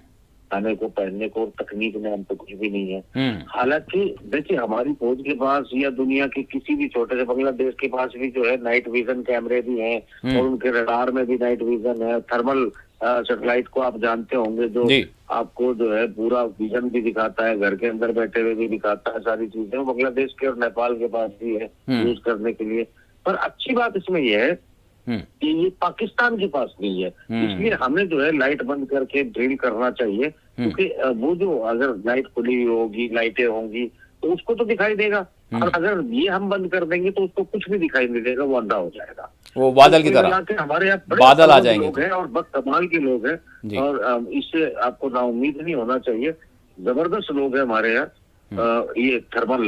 B: खाने को, पहनने को, तकनीक में हम पे कुछ भी नहीं है। हालांकि देखिए हमारी फौज के पास या दुनिया के किसी भी छोटे से बांग्लादेश के पास भी जो है नाइट विजन कैमरे भी हैं, और उनके रडार में भी नाइट विजन है। थर्मल सैटेलाइट को आप जानते होंगे, जो आपको जो है पूरा विजन भी दिखाता है, घर के अंदर बैठे हुए भी दिखाता है, सारी चीजें बांग्लादेश के और नेपाल के पास भी है यूज करने के लिए। पर अच्छी बात इसमें यह है कि ये पाकिस्तान के पास नहीं है, इसलिए हमें जो है लाइट बंद करके ड्रिल करना चाहिए, क्योंकि वो जो अगर लाइट खुली हुई होगी, लाइटें होंगी, तो उसको तो दिखाई देगा। और अगर ये हम बंद कर देंगे तो उसको कुछ भी दिखाई नहीं देगा, वो अंधा हो जाएगा।
A: वो बादल की तरह
B: हमारे यहाँ
A: बादल आ जाएंगे
B: लोग हैं और बस कमाल के लोग हैं, और इससे आपको नाउम्मीद नहीं होना चाहिए। जबरदस्त लोग हैं हमारे यहाँ। ये थर्मल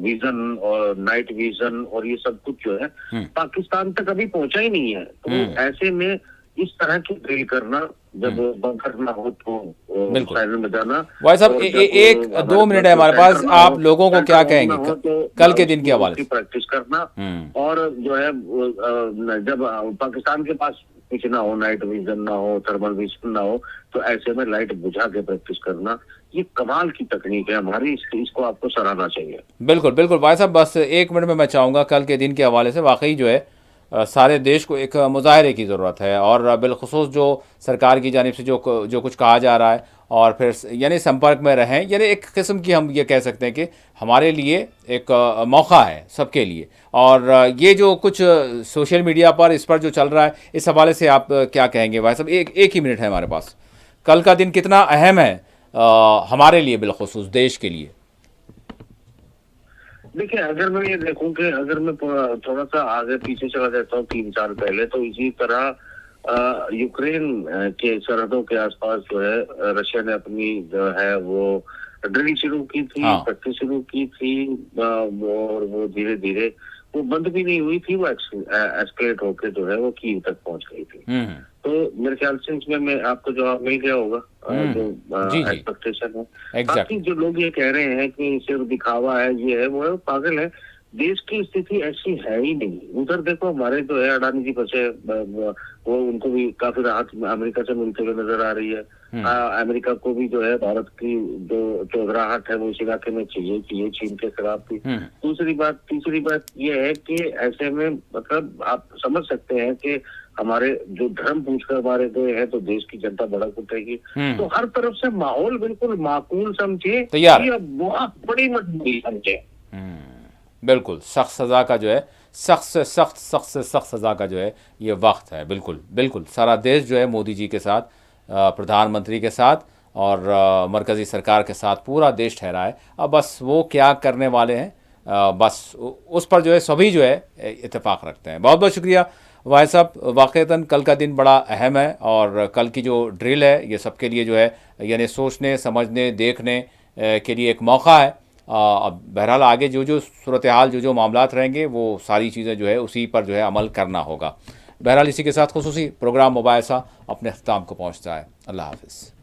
B: विजन और नाइट विजन और ये सब कुछ जो है पाकिस्तान तक अभी पहुंचा ही नहीं है। तो ऐसे में इस तरह की ड्रिल करना, जब बंकर ना हो तो सायरन बजाना।
A: भाई साहब, एक 2 मिनट है हमारे पास, आप लोगों को क्या कहेंगे कल के दिन के हवाले से?
B: प्रैक्टिस करना, और जो है जब पाकिस्तान के पास कुछ ना हो, नाइट विजन ना हो, थर्मल विजन ना हो, तो ऐसे में लाइट बुझा के प्रैक्टिस करना, ये कमाल की तकनीक है हमारी। इसको आपको सराहना चाहिए।
A: बिल्कुल बिल्कुल भाई साहब, बस 1 मिनट में मैं चाहूँगा कल के दिन के हवाले से, वाकई जो है सारे देश को एक मुजाहरे की ज़रूरत है, और बिलखुसूस जो सरकार की जानिब से जो कुछ कहा जा रहा है, और फिर यानी संपर्क में रहें, यानी एक किस्म की हम ये कह सकते हैं कि हमारे लिए एक मौका है सबके लिए। और ये जो कुछ सोशल मीडिया पर इस पर जो चल रहा है, इस हवाले से आप क्या कहेंगे भाई साहब? एक ही मिनट है हमारे पास। कल का दिन कितना अहम है हमारे लिए, बिलखुसूस देश के लिए?
B: देखिए, अगर मैं ये देखूं कि अगर मैं थोड़ा सा आगे पीछे चला जाता हूँ 3 साल पहले, तो इसी तरह यूक्रेन के सरहदों के आसपास जो है रशिया ने अपनी जो है वो ड्रिल शुरू की थी, प्रैक्टिस शुरू की थी, और वो धीरे धीरे वो बंद भी नहीं हुई थी, वो एस्केलेट होकर जो है वो कीव तक पहुंच गई थी। तो मेरे ख्याल से इसमें मैं आपको जवाब मिल गया होगा जो एक्सपेक्टेशन है। बाकी जो लोग ये कह रहे हैं कि सिर्फ दिखावा है, ये है वो है, पागल है। देश की स्थिति ऐसी है ही नहीं। उधर देखो हमारे जो है अडानी जी फंसे, वो उनको भी काफी राहत अमेरिका से मिलते हुए नजर आ रही है। अमेरिका को भी जो है भारत की जो चौधराहट है वो इस इलाके में चाहिए चीन के खिलाफ भी। तीसरी बात ये है कि ऐसे में मतलब आप समझ सकते हैं कि हमारे जो धर्म पूछकर मारे गए हैं तो देश की जनता भड़क उठेगी। तो हर तरफ से माहौल बिल्कुल माकूल समझे,
A: तैयार
B: ये बहुत बड़ी मजबूरी समझे।
A: बिल्कुल सख्त सज़ा का जो है, सख्त से सख्त सज़ा का जो है ये वक्त है। बिल्कुल बिल्कुल सारा देश जो है मोदी जी के साथ, प्रधानमंत्री के साथ और मरकज़ी सरकार के साथ पूरा देश ठहरा है। अब बस वो क्या करने वाले हैं, बस उस पर जो है सभी जो है इत्तेफाक रखते हैं। बहुत बहुत शुक्रिया वाहिद साहब, वाक़तन कल का दिन बड़ा अहम है और कल की जो ड्रिल है ये सबके लिए जो है यानी सोचने, समझने, देखने के लिए एक मौका है। अब बहरहाल आगे जो जो सूरत हाल, जो जो मामलात रहेंगे वो सारी चीज़ें जो है उसी पर जो है अमल करना होगा। बहरहाल इसी के साथ खुसूसी प्रोग्राम मुबाहिसा अपने अख्ताम को पहुँचता है। अल्लाह हाफ़िज़।